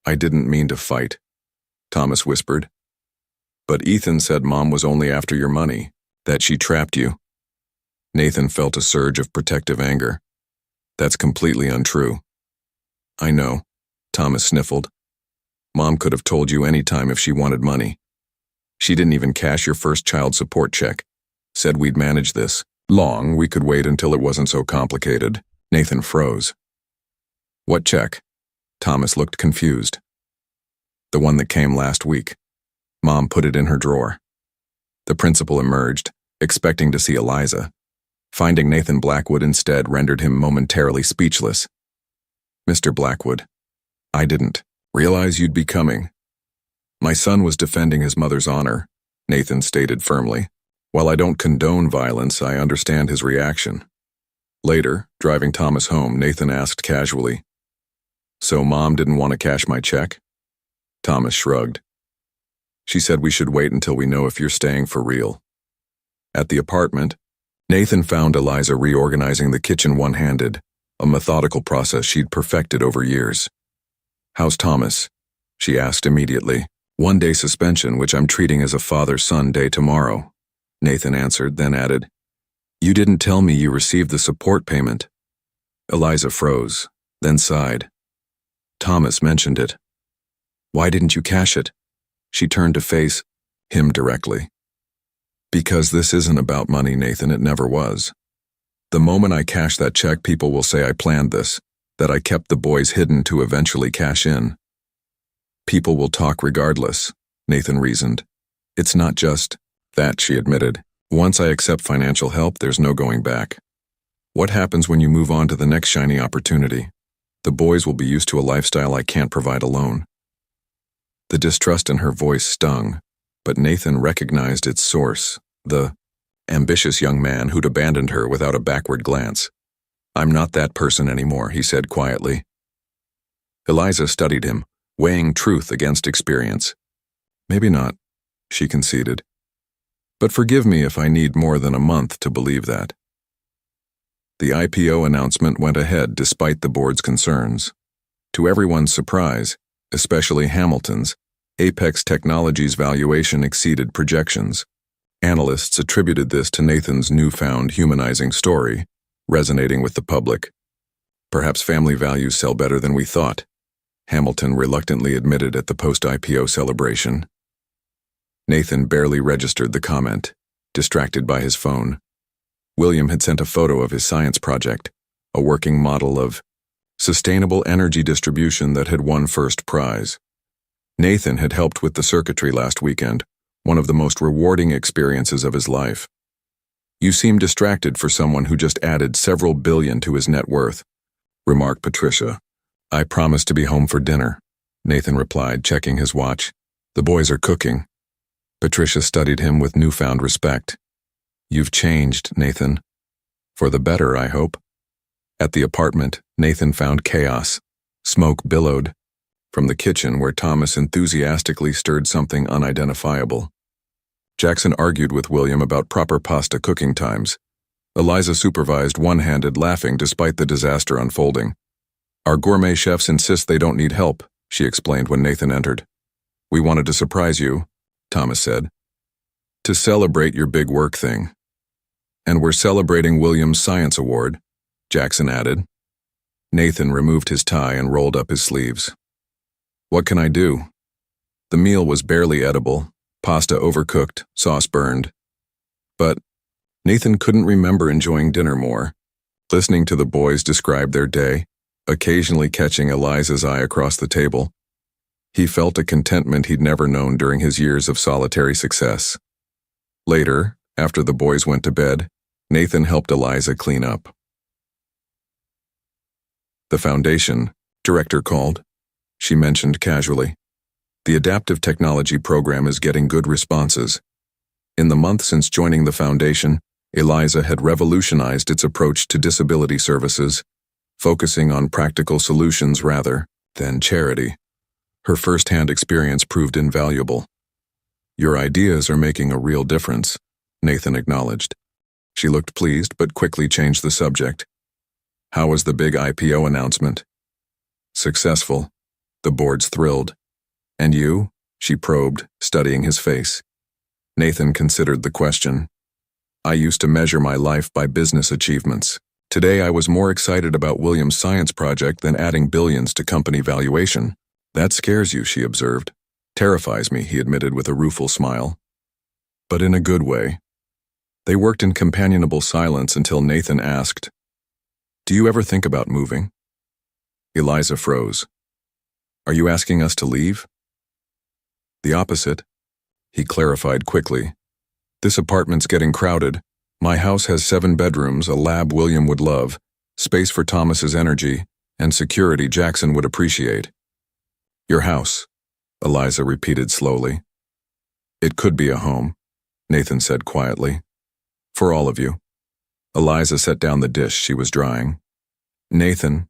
[SPEAKER 1] I didn't mean to fight, Thomas whispered. But Ethan said Mom was only after your money, that she trapped you. Nathan felt a surge of protective anger. That's completely untrue. I know, Thomas sniffled. Mom could have told you any time if she wanted money. She didn't even cash your first child support check. Said we'd manage this. We could wait until it wasn't so complicated. Nathan froze. What check? Thomas looked confused. The one that came last week. Mom put it in her drawer. The principal emerged, expecting to see Eliza. Finding Nathan Blackwood instead rendered him momentarily speechless. Mr. Blackwood, I didn't realize you'd be coming. My son was defending his mother's honor, Nathan stated firmly. While I don't condone violence, I understand his reaction. Later, driving Thomas home, Nathan asked casually, So Mom didn't want to cash my check? Thomas shrugged. She said we should wait until we know if you're staying for real. At the apartment, Nathan found Eliza reorganizing the kitchen one-handed, a methodical process she'd perfected over years. How's Thomas? She asked immediately. 1 day suspension, which I'm treating as a father-son day tomorrow, Nathan answered, then added, You didn't tell me you received the support payment. Eliza froze, then sighed. Thomas mentioned it. Why didn't you cash it? She turned to face him directly. Because this isn't about money, Nathan, it never was. The moment I cash that check, people will say I planned this, that I kept the boys hidden to eventually cash in. People will talk regardless, Nathan reasoned. It's not just that, she admitted. Once I accept financial help, there's no going back. What happens when you move on to the next shiny opportunity? The boys will be used to a lifestyle I can't provide alone. The distrust in her voice stung, but Nathan recognized its source, the ambitious young man who'd abandoned her without a backward glance. I'm not that person anymore, he said quietly. Eliza studied him, weighing truth against experience. Maybe not, she conceded. But forgive me if I need more than a month to believe that. The IPO announcement went ahead despite the board's concerns. To everyone's surprise, especially Hamilton's, Apex Technologies' valuation exceeded projections. Analysts attributed this to Nathan's newfound humanizing story, resonating with the public. Perhaps family values sell better than we thought, Hamilton reluctantly admitted at the post-IPO celebration. Nathan barely registered the comment, distracted by his phone. William had sent a photo of his science project, a working model of sustainable energy distribution that had won first prize. Nathan had helped with the circuitry last weekend, one of the most rewarding experiences of his life. You seem distracted for someone who just added several billion to his net worth, remarked Patricia. I promised to be home for dinner, Nathan replied, checking his watch. The boys are cooking. Patricia studied him with newfound respect. You've changed, Nathan. For the better, I hope. At the apartment, Nathan found chaos. Smoke billowed from the kitchen where Thomas enthusiastically stirred something unidentifiable. Jackson argued with William about proper pasta cooking times. Eliza supervised one-handed, laughing despite the disaster unfolding. Our gourmet chefs insist they don't need help, she explained when Nathan entered. We wanted to surprise you, Thomas said. To celebrate your big work thing. And we're celebrating William's Science Award, Jackson added. Nathan removed his tie and rolled up his sleeves. What can I do? The meal was barely edible, pasta overcooked, sauce burned. But Nathan couldn't remember enjoying dinner more. Listening to the boys describe their day, occasionally catching Eliza's eye across the table, he felt a contentment he'd never known during his years of solitary success. Later, after the boys went to bed, Nathan helped Eliza clean up. "The foundation," director called. She mentioned casually. "The adaptive technology program is getting good responses." In the month since joining the foundation, Eliza had revolutionized its approach to disability services, focusing on practical solutions rather than charity. Her first-hand experience proved invaluable. "Your ideas are making a real difference," Nathan acknowledged. She looked pleased but quickly changed the subject. "How was the big IPO announcement?" "Successful." The board's thrilled. "And you?" she probed, studying his face. Nathan considered the question. "I used to measure my life by business achievements. Today I was more excited about William's science project than adding billions to company valuation." "That scares you," she observed. "Terrifies me," he admitted with a rueful smile. But in a good way. They worked in companionable silence until Nathan asked, "Do you ever think about moving?" Eliza froze. "Are you asking us to leave?" "The opposite," he clarified quickly. "This apartment's getting crowded. My house has 7 bedrooms, a lab William would love, space for Thomas's energy, and security Jackson would appreciate." "Your house," Eliza repeated slowly. "It could be a home," Nathan said quietly. "For all of you." Eliza set down the dish she was drying. "Nathan,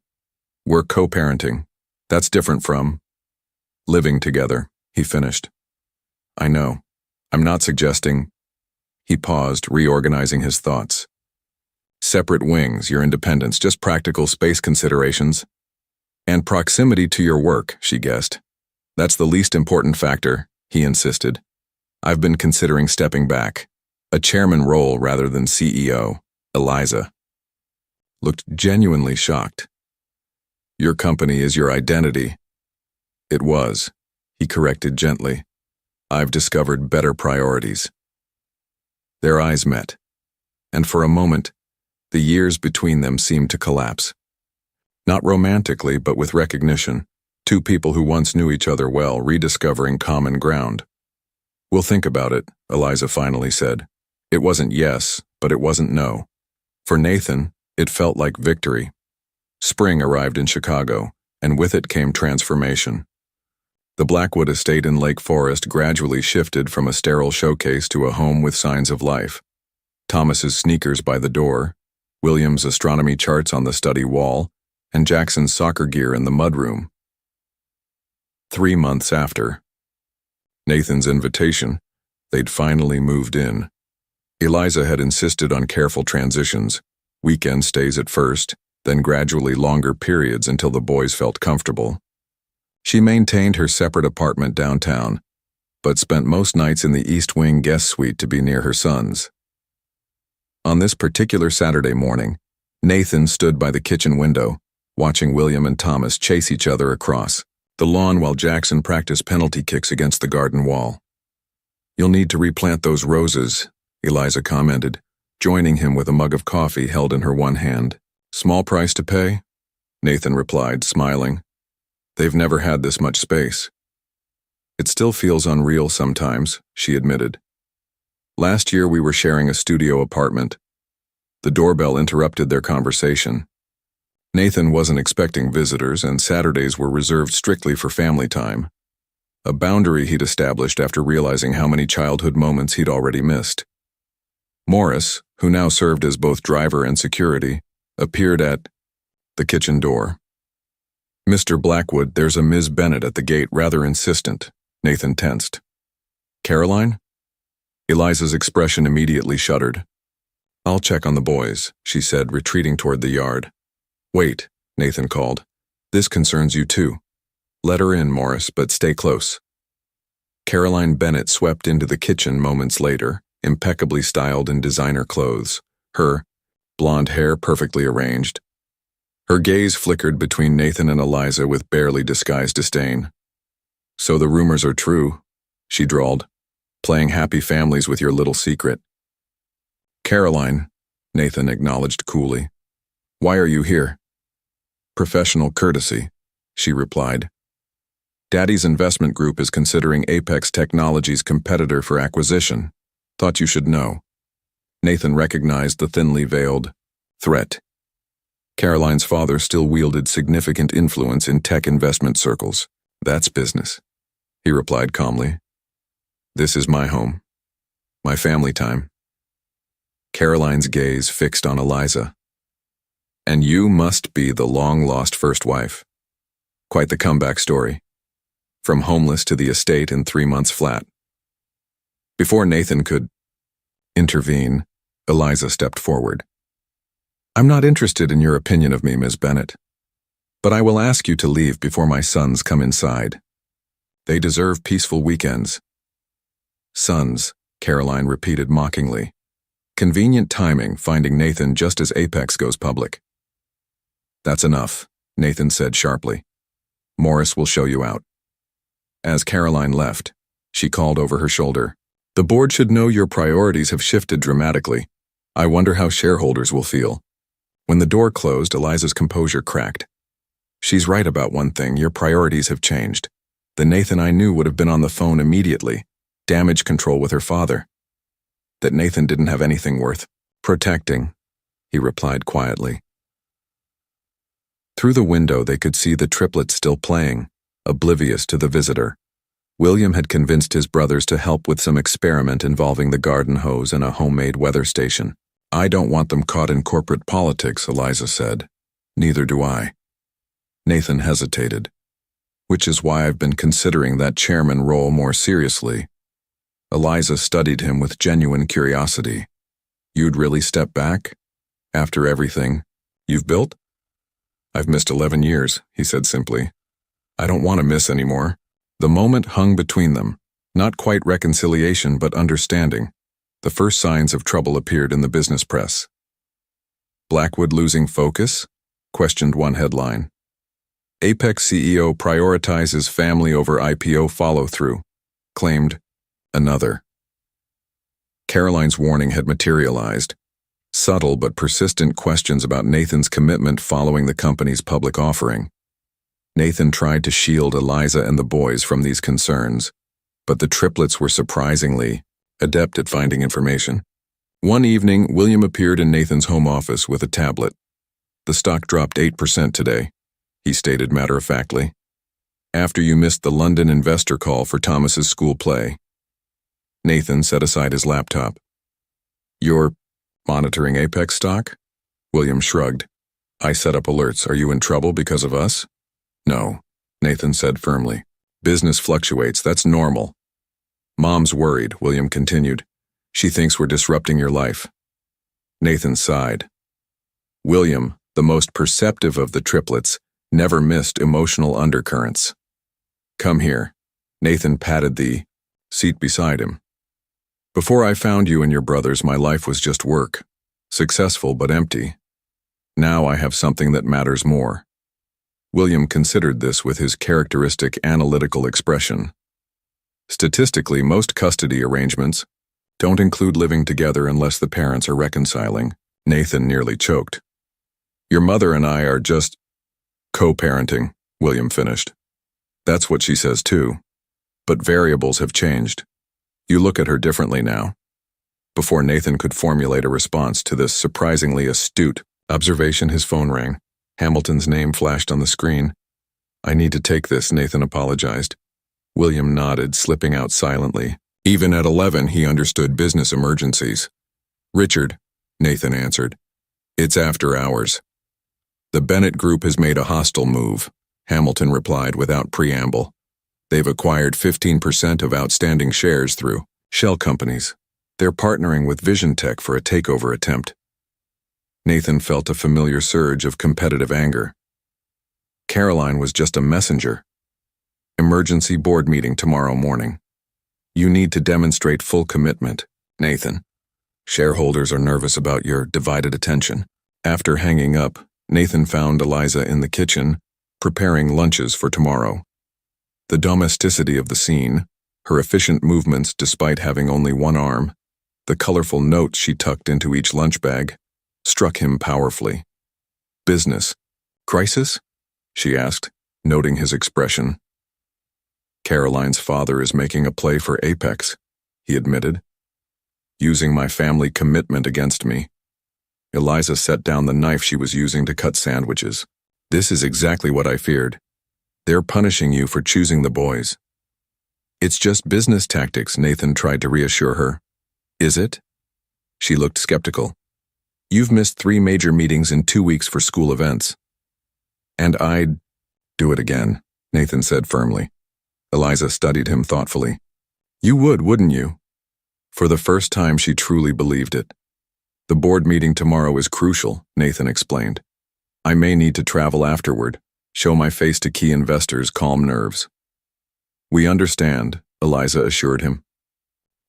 [SPEAKER 1] we're co-parenting. That's different from living together," he finished. "I know. I'm not suggesting—" He paused, reorganizing his thoughts. "Separate wings, your independence, just practical space considerations. And proximity to your work," she guessed. "That's the least important factor," he insisted. "I've been considering stepping back. A chairman role rather than CEO." Eliza looked genuinely shocked. "Your company is your identity." "It was," he corrected gently. "I've discovered better priorities." Their eyes met, and for a moment, the years between them seemed to collapse. Not romantically, but with recognition. Two people who once knew each other well, rediscovering common ground. "We'll think about it," Eliza finally said. It wasn't yes, but it wasn't no. For Nathan, it felt like victory. Spring arrived in Chicago, and with it came transformation. The Blackwood estate in Lake Forest gradually shifted from a sterile showcase to a home with signs of life. Thomas's sneakers by the door, William's astronomy charts on the study wall, and Jackson's soccer gear in the mudroom. 3 months after Nathan's invitation, they'd finally moved in. Eliza had insisted on careful transitions, weekend stays at first, then gradually longer periods until the boys felt comfortable. She maintained her separate apartment downtown, but spent most nights in the East Wing guest suite to be near her sons. On this particular Saturday morning, Nathan stood by the kitchen window, watching William and Thomas chase each other across the lawn while Jackson practiced penalty kicks against the garden wall. "You'll need to replant those roses," Eliza commented, joining him with a mug of coffee held in her one hand. "Small price to pay?" Nathan replied, smiling. "They've never had this much space." "It still feels unreal sometimes," she admitted. "Last year we were sharing a studio apartment." The doorbell interrupted their conversation. Nathan wasn't expecting visitors, and Saturdays were reserved strictly for family time. A boundary he'd established after realizing how many childhood moments he'd already missed. Morris, who now served as both driver and security, appeared at the kitchen door. "Mr. Blackwood, there's a Ms. Bennett at the gate, rather insistent." Nathan tensed. "Caroline?" Eliza's expression immediately shuddered. "I'll check on the boys," she said, retreating toward the yard. "Wait," Nathan called. "This concerns you too. Let her in, Morris, but stay close." Caroline Bennett swept into the kitchen moments later, impeccably styled in designer clothes, her blonde hair perfectly arranged. Her gaze flickered between Nathan and Eliza with barely disguised disdain. "So the rumors are true," she drawled, "playing happy families with your little secret." Caroline, Nathan acknowledged coolly. Why are you here? Professional courtesy, she replied. Daddy's investment group is considering Apex Technologies' competitor for acquisition. Thought you should know. Nathan recognized the thinly veiled threat. Caroline's father still wielded significant influence in tech investment circles. That's business, he replied calmly. This is my home. My family time. Caroline's gaze fixed on Eliza. And you must be the long-lost first wife. Quite the comeback story. From homeless to the estate in 3 months flat. Before Nathan could intervene, Eliza stepped forward. I'm not interested in your opinion of me, Ms. Bennett. But I will ask you to leave before my sons come inside. They deserve peaceful weekends. Sons, Caroline repeated mockingly. Convenient timing, finding Nathan just as Apex goes public. That's enough, Nathan said sharply. Morris will show you out. As Caroline left, she called over her shoulder. The board should know your priorities have shifted dramatically. I wonder how shareholders will feel. When the door closed, Eliza's composure cracked. She's right about one thing, your priorities have changed. The Nathan I knew would have been on the phone immediately, damage control with her father. That Nathan didn't have anything worth protecting, he replied quietly. Through the window they could see the triplets still playing, oblivious to the visitor. William had convinced his brothers to help with some experiment involving the garden hose and a homemade weather station. I don't want them caught in corporate politics, Eliza said. Neither do I. Nathan hesitated. Which is why I've been considering that chairman role more seriously. Eliza studied him with genuine curiosity. You'd really step back? After everything you've built? I've missed 11 years, he said simply. I don't want to miss anymore. The moment hung between them. Not quite reconciliation, but understanding. The first signs of trouble appeared in the business press. Blackwood losing focus? Questioned one headline. Apex CEO prioritizes family over IPO follow-through, claimed another. Caroline's warning had materialized. Subtle but persistent questions about Nathan's commitment following the company's public offering. Nathan tried to shield Eliza and the boys from these concerns, but the triplets were surprisingly adept at finding information. One evening, William appeared in Nathan's home office with a tablet. The stock dropped 8% today, he stated matter-of-factly. After you missed the London investor call for Thomas's school play. Nathan set aside his laptop. You're monitoring Apex stock? William shrugged. I set up alerts. Are you in trouble because of us? No, Nathan said firmly. Business fluctuates, that's normal. Mom's worried, William continued. She thinks we're disrupting your life. Nathan sighed. William, the most perceptive of the triplets, never missed emotional undercurrents. Come here. Nathan patted the seat beside him. Before I found you and your brothers, my life was just work. Successful but empty. Now I have something that matters more. William considered this with his characteristic analytical expression. Statistically, most custody arrangements don't include living together unless the parents are reconciling. Nathan nearly choked. Your mother and I are just co-parenting, William finished. That's what she says too. But variables have changed. You look at her differently now. Before Nathan could formulate a response to this surprisingly astute observation, his phone rang. Hamilton's name flashed on the screen. I need to take this, Nathan apologized. William nodded, slipping out silently. Even at 11, he understood business emergencies. Richard, Nathan answered. It's after hours. The Bennett Group has made a hostile move, Hamilton replied without preamble. They've acquired 15% of outstanding shares through shell companies. They're partnering with Vision Tech for a takeover attempt. Nathan felt a familiar surge of competitive anger. Caroline was just a messenger. Emergency board meeting tomorrow morning. You need to demonstrate full commitment, Nathan. Shareholders are nervous about your divided attention. After hanging up, Nathan found Eliza in the kitchen, preparing lunches for tomorrow. The domesticity of the scene, her efficient movements despite having only one arm, The colorful notes she tucked into each lunch bag struck him powerfully. "Business. Crisis?" she asked, noting his expression. "Caroline's father is making a play for Apex," he admitted, "using my family commitment against me." Eliza set down the knife she was using to cut sandwiches. "This is exactly what I feared. They're punishing you for choosing the boys." "It's just business tactics," Nathan tried to reassure her. "Is it?" She looked skeptical. "You've missed 3 major meetings in 2 weeks for school events." "And I'd do it again," Nathan said firmly. Eliza studied him thoughtfully. "You would, wouldn't you?" For the first time, she truly believed it. "The board meeting tomorrow is crucial," Nathan explained. "I may need to travel afterward, show my face to key investors, calm nerves." "We understand," Eliza assured him.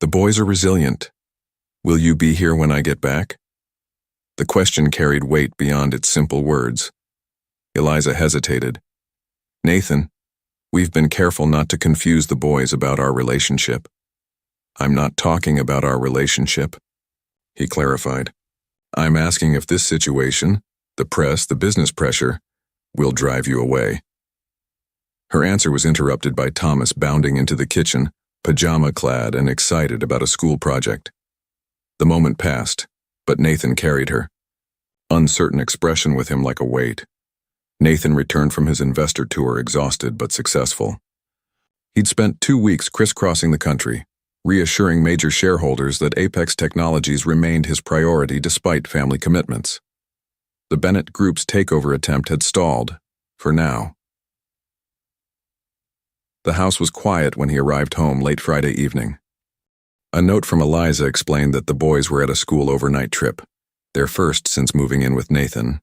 [SPEAKER 1] "The boys are resilient. Will you be here when I get back?" The question carried weight beyond its simple words. Eliza hesitated. "Nathan, we've been careful not to confuse the boys about our relationship." "I'm not talking about our relationship," he clarified. "I'm asking if this situation, the press, the business pressure, will drive you away." Her answer was interrupted by Thomas bounding into the kitchen, pajama-clad and excited about a school project. The moment passed, but Nathan carried her. Uncertain expression with him like a weight. Nathan returned from his investor tour exhausted but successful. He'd spent 2 weeks crisscrossing the country, reassuring major shareholders that Apex Technologies remained his priority despite family commitments. The Bennett Group's takeover attempt had stalled, for now. The house was quiet when he arrived home late Friday evening. A note from Eliza explained that the boys were at a school overnight trip, their first since moving in with Nathan.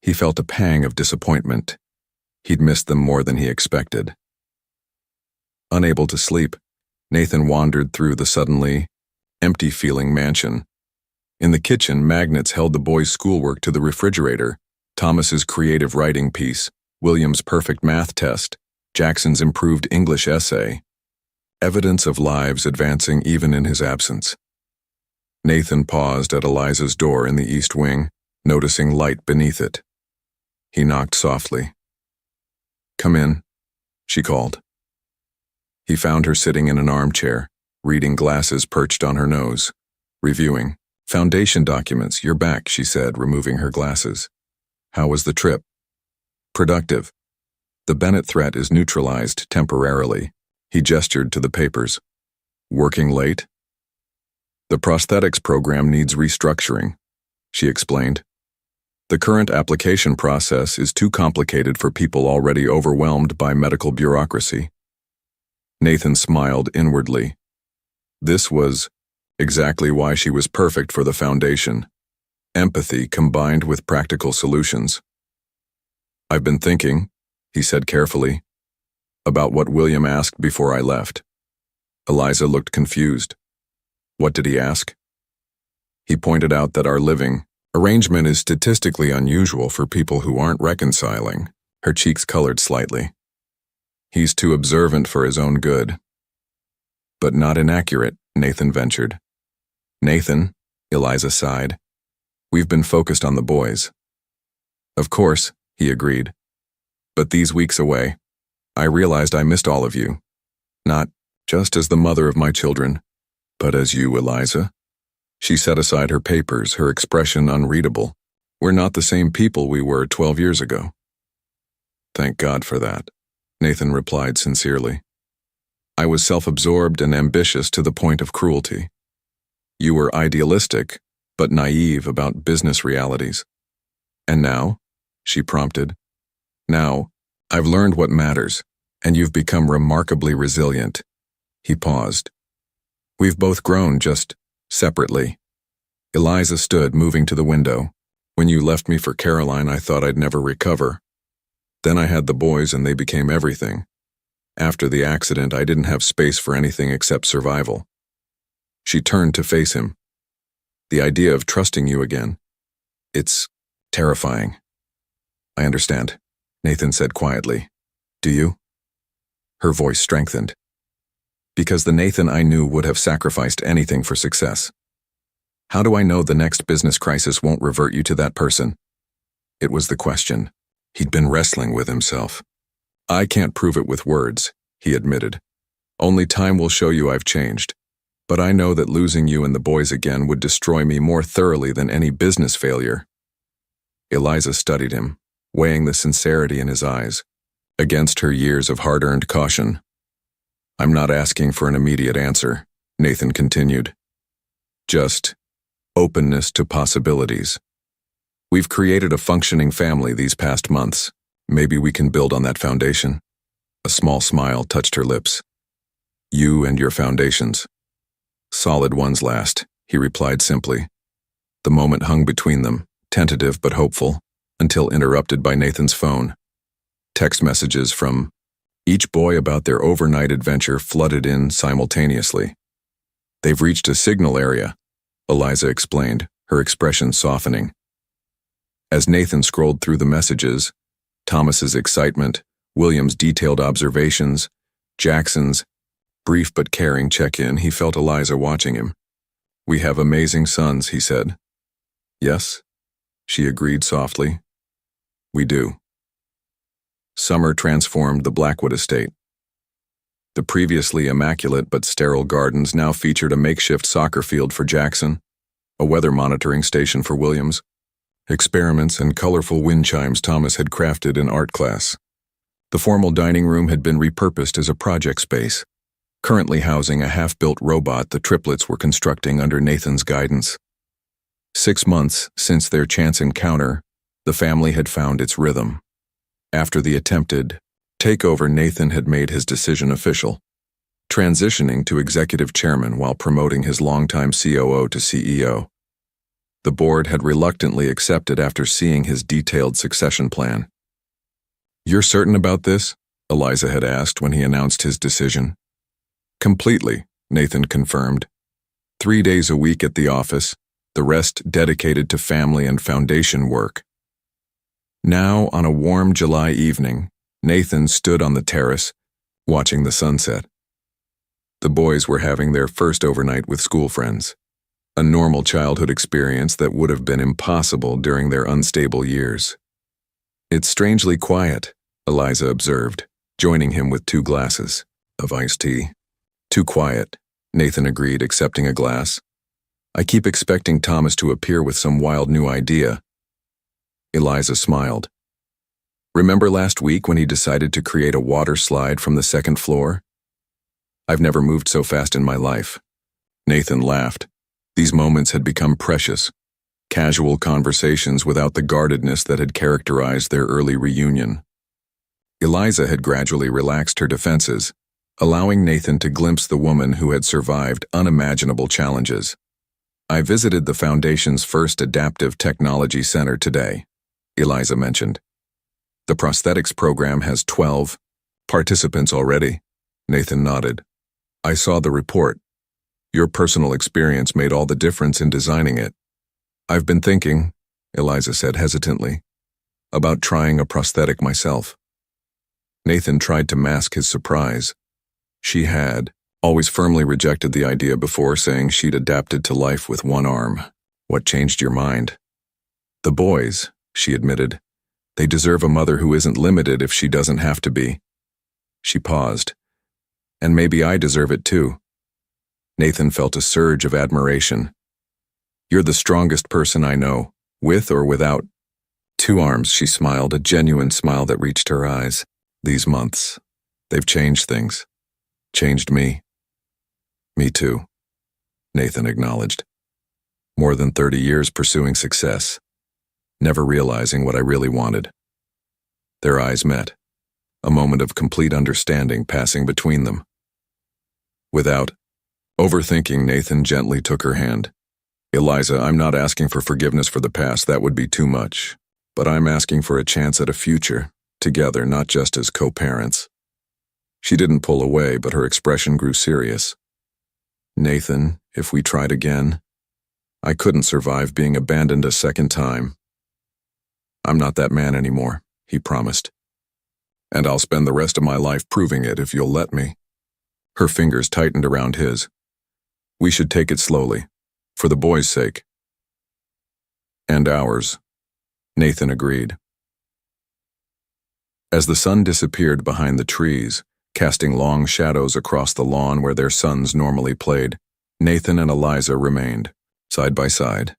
[SPEAKER 1] He felt a pang of disappointment. He'd missed them more than he expected. Unable to sleep, Nathan wandered through the suddenly empty-feeling mansion. In the kitchen, magnets held the boys' schoolwork to the refrigerator, Thomas's creative writing piece, William's perfect math test, Jackson's improved English essay. Evidence of lives advancing even in his absence. Nathan paused at Eliza's door in the east wing, noticing light beneath it. He knocked softly. "Come in," she called. He found her sitting in an armchair, reading, glasses perched on her nose, reviewing. "Foundation documents, you're back," she said, removing her glasses. "How was the trip?" "Productive. The Bennett threat is neutralized temporarily." He gestured to the papers. "Working late?" "The prosthetics program needs restructuring," she explained. "The current application process is too complicated for people already overwhelmed by medical bureaucracy." Nathan smiled inwardly. This was exactly why she was perfect for the foundation. Empathy combined with practical solutions. "I've been thinking," he said carefully, "about what William asked before I left." Eliza looked confused. "What did he ask?" "He pointed out that our living arrangement is statistically unusual for people who aren't reconciling." Her cheeks colored slightly. "He's too observant for his own good." "But not inaccurate," Nathan ventured. "Nathan," Eliza sighed, "we've been focused on the boys." "Of course," he agreed. "But these weeks away, I realized I missed all of you. Not just as the mother of my children, but as you, Eliza." She set aside her papers, her expression unreadable. "We're not the same people we were 12 years ago." "Thank God for that," Nathan replied sincerely. "I was self-absorbed and ambitious to the point of cruelty. You were idealistic, but naive about business realities." "And now?" she prompted. "Now, I've learned what matters, and you've become remarkably resilient." He paused. "We've both grown, just separately." Eliza stood, moving to the window. "When you left me for Caroline, I thought I'd never recover. Then I had the boys and they became everything. After the accident, I didn't have space for anything except survival." She turned to face him. "The idea of trusting you again, it's terrifying." "I understand," Nathan said quietly. "Do you?" Her voice strengthened. Because the Nathan I knew would have sacrificed anything for success. How do I know the next business crisis won't revert you to that person? It was the question. He'd been wrestling with himself. I can't prove it with words, he admitted. Only time will show you I've changed. But I know that losing you and the boys again would destroy me more thoroughly than any business failure. Eliza studied him, weighing the sincerity in his eyes, against her years of hard-earned caution. I'm not asking for an immediate answer, Nathan continued. Just openness to possibilities. We've created a functioning family these past months. Maybe we can build on that foundation. A small smile touched her lips. You and your foundations. Solid ones last, he replied simply. The moment hung between them, tentative but hopeful, until interrupted by Nathan's phone. Text messages from each boy about their overnight adventure flooded in simultaneously. They've reached a signal area, Eliza explained, her expression softening. As Nathan scrolled through the messages, Thomas's excitement, William's detailed observations, Jackson's brief but caring check-in, he felt Eliza watching him. We have amazing sons, he said. Yes, she agreed softly. We do. Summer transformed the Blackwood estate. The previously immaculate but sterile gardens now featured a makeshift soccer field for Jackson, a weather monitoring station for Williams, experiments and colorful wind chimes Thomas had crafted in art class. The formal dining room had been repurposed as a project space, currently housing a half-built robot the triplets were constructing under Nathan's guidance. 6 months since their chance encounter, the family had found its rhythm. After the attempted takeover, Nathan had made his decision official, transitioning to executive chairman while promoting his longtime COO to CEO. The board had reluctantly accepted after seeing his detailed succession plan. You're certain about this? Eliza had asked when he announced his decision. Completely, Nathan confirmed. 3 days a week at the office, the rest dedicated to family and foundation work. Now, on a warm July evening, Nathan stood on the terrace, watching the sunset. The boys were having their first overnight with school friends, a normal childhood experience that would have been impossible during their unstable years. It's strangely quiet, Eliza observed, joining him with 2 glasses of iced tea. Too quiet, Nathan agreed, accepting a glass. I keep expecting Thomas to appear with some wild new idea. Eliza smiled. Remember last week when he decided to create a water slide from the 2nd floor? I've never moved so fast in my life. Nathan laughed. These moments had become precious, casual conversations without the guardedness that had characterized their early reunion. Eliza had gradually relaxed her defenses, allowing Nathan to glimpse the woman who had survived unimaginable challenges. I visited the Foundation's first adaptive technology center today, Eliza mentioned. The prosthetics program has 12 participants already. Nathan nodded. I saw the report. Your personal experience made all the difference in designing it. I've been thinking, Eliza said hesitantly, about trying a prosthetic myself. Nathan tried to mask his surprise. She had always firmly rejected the idea before, saying she'd adapted to life with 1 arm. What changed your mind? The boys, she admitted. They deserve a mother who isn't limited if she doesn't have to be. She paused. And maybe I deserve it too. Nathan felt a surge of admiration. You're the strongest person I know, with or without 2 arms, she smiled, a genuine smile that reached her eyes. These months, they've changed things. Changed me. Me too, Nathan acknowledged. More than 30 years pursuing success, never realizing what I really wanted. Their eyes met, a moment of complete understanding passing between them. Without overthinking, Nathan gently took her hand. Eliza, I'm not asking for forgiveness for the past, that would be too much. But I'm asking for a chance at a future, together, not just as co-parents. She didn't pull away, but her expression grew serious. Nathan, if we tried again, I couldn't survive being abandoned a second time. I'm not that man anymore, he promised. And I'll spend the rest of my life proving it if you'll let me. Her fingers tightened around his. We should take it slowly, for the boy's sake. And ours, Nathan agreed. As the sun disappeared behind the trees, casting long shadows across the lawn where their sons normally played, Nathan and Eliza remained, side by side,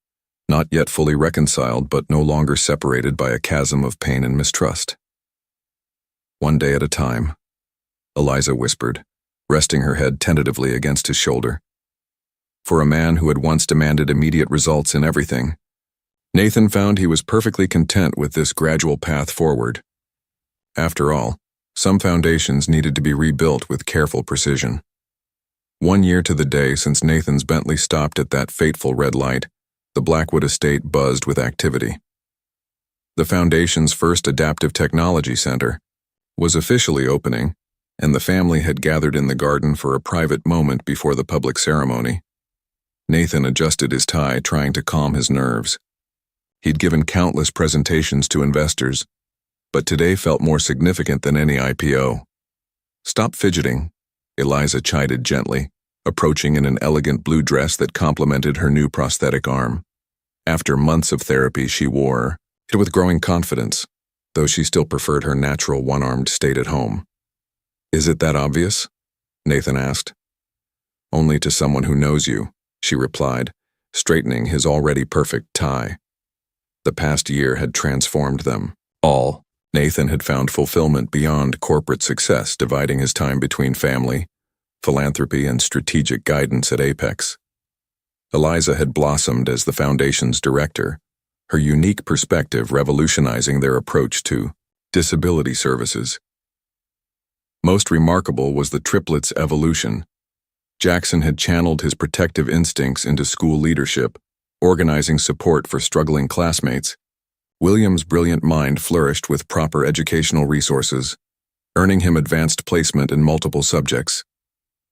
[SPEAKER 1] not yet fully reconciled but no longer separated by a chasm of pain and mistrust. One day at a time, Eliza whispered, resting her head tentatively against his shoulder. For a man who had once demanded immediate results in everything, Nathan found he was perfectly content with this gradual path forward. After all, some foundations needed to be rebuilt with careful precision. 1 year to the day since Nathan's Bentley stopped at that fateful red light, the Blackwood estate buzzed with activity. The foundation's first adaptive technology center was officially opening, and the family had gathered in the garden for a private moment before the public ceremony. Nathan adjusted his tie, trying to calm his nerves. He'd given countless presentations to investors, but today felt more significant than any IPO. Stop fidgeting, Eliza chided gently, approaching in an elegant blue dress that complemented her new prosthetic arm. After months of therapy, she wore it with growing confidence, though she still preferred her natural one-armed state at home. Is it that obvious? Nathan asked. Only to someone who knows you, she replied, straightening his already perfect tie. The past year had transformed them all. Nathan had found fulfillment beyond corporate success, dividing his time between family, philanthropy, and strategic guidance at Apex. Eliza had blossomed as the foundation's director, her unique perspective revolutionizing their approach to disability services. Most remarkable was the triplets' evolution. Jackson had channeled his protective instincts into school leadership, organizing support for struggling classmates. William's brilliant mind flourished with proper educational resources, earning him advanced placement in multiple subjects.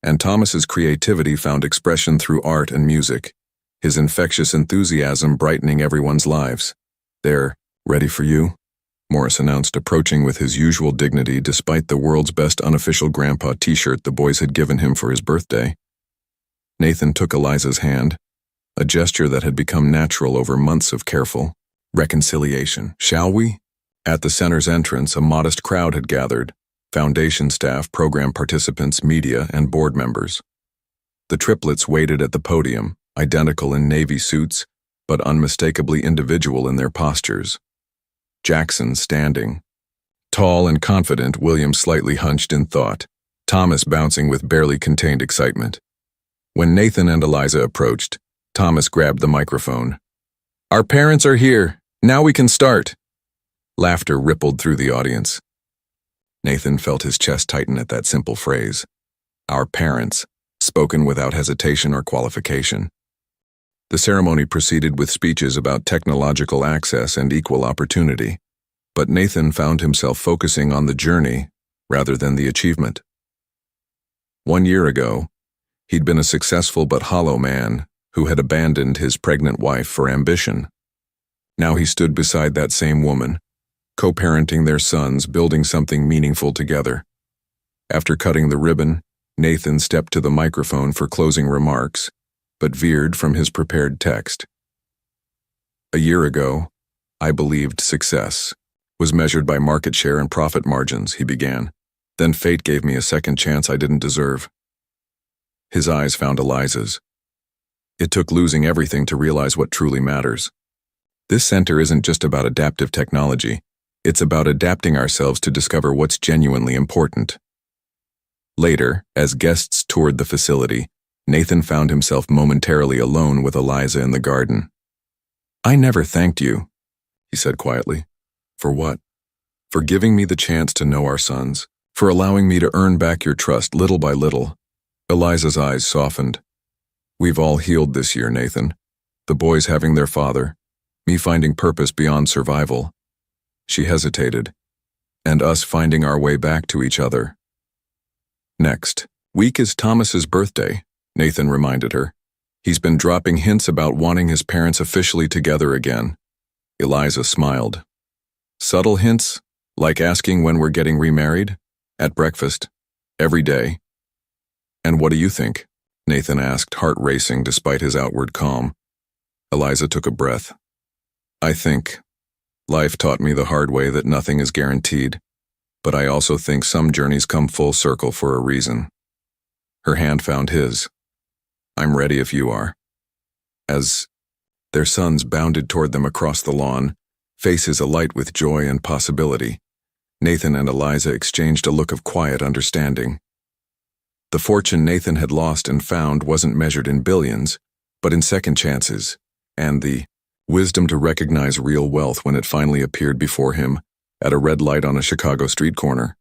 [SPEAKER 1] And Thomas's creativity found expression through art and music, his infectious enthusiasm brightening everyone's lives. They're ready for you, Morris announced, approaching with his usual dignity despite the world's best unofficial grandpa t-shirt the boys had given him for his birthday. Nathan took Eliza's hand, a gesture that had become natural over months of careful reconciliation. Shall we? At the center's entrance, a modest crowd had gathered, foundation staff, program participants, media, and board members. The triplets waited at the podium, identical in navy suits, but unmistakably individual in their postures. Jackson standing, tall and confident, William slightly hunched in thought, Thomas bouncing with barely contained excitement. When Nathan and Eliza approached, Thomas grabbed the microphone. Our parents are here. Now we can start. Laughter rippled through the audience. Nathan felt his chest tighten at that simple phrase. Our parents, spoken without hesitation or qualification. The ceremony proceeded with speeches about technological access and equal opportunity, but Nathan found himself focusing on the journey rather than the achievement. 1 year ago, he'd been a successful but hollow man who had abandoned his pregnant wife for ambition. Now he stood beside that same woman, co-parenting their sons, building something meaningful together. After cutting the ribbon, Nathan stepped to the microphone for closing remarks, but veered from his prepared text. A year ago, I believed success was measured by market share and profit margins, he began. Then fate gave me a second chance I didn't deserve. His eyes found Eliza's. It took losing everything to realize what truly matters. This center isn't just about adaptive technology. It's about adapting ourselves to discover what's genuinely important. Later, as guests toured the facility, Nathan found himself momentarily alone with Eliza in the garden. I never thanked you, he said quietly. For what? For giving me the chance to know our sons, for allowing me to earn back your trust little by little. Eliza's eyes softened. We've all healed this year, Nathan. The boys having their father, me finding purpose beyond survival. She hesitated, and us finding our way back to each other. Next week is Thomas's birthday, Nathan reminded her. He's been dropping hints about wanting his parents officially together again. Eliza smiled. Subtle hints, like asking when we're getting remarried? At breakfast. Every day. "And what do you think?" Nathan asked, heart racing despite his outward calm. Eliza took a breath. "I think life taught me the hard way that nothing is guaranteed, but I also think some journeys come full circle for a reason." Her hand found his. "I'm ready if you are." As their sons bounded toward them across the lawn, faces alight with joy and possibility, Nathan and Eliza exchanged a look of quiet understanding. The fortune Nathan had lost and found wasn't measured in billions, but in second chances, and the wisdom to recognize real wealth when it finally appeared before him at a red light on a Chicago street corner.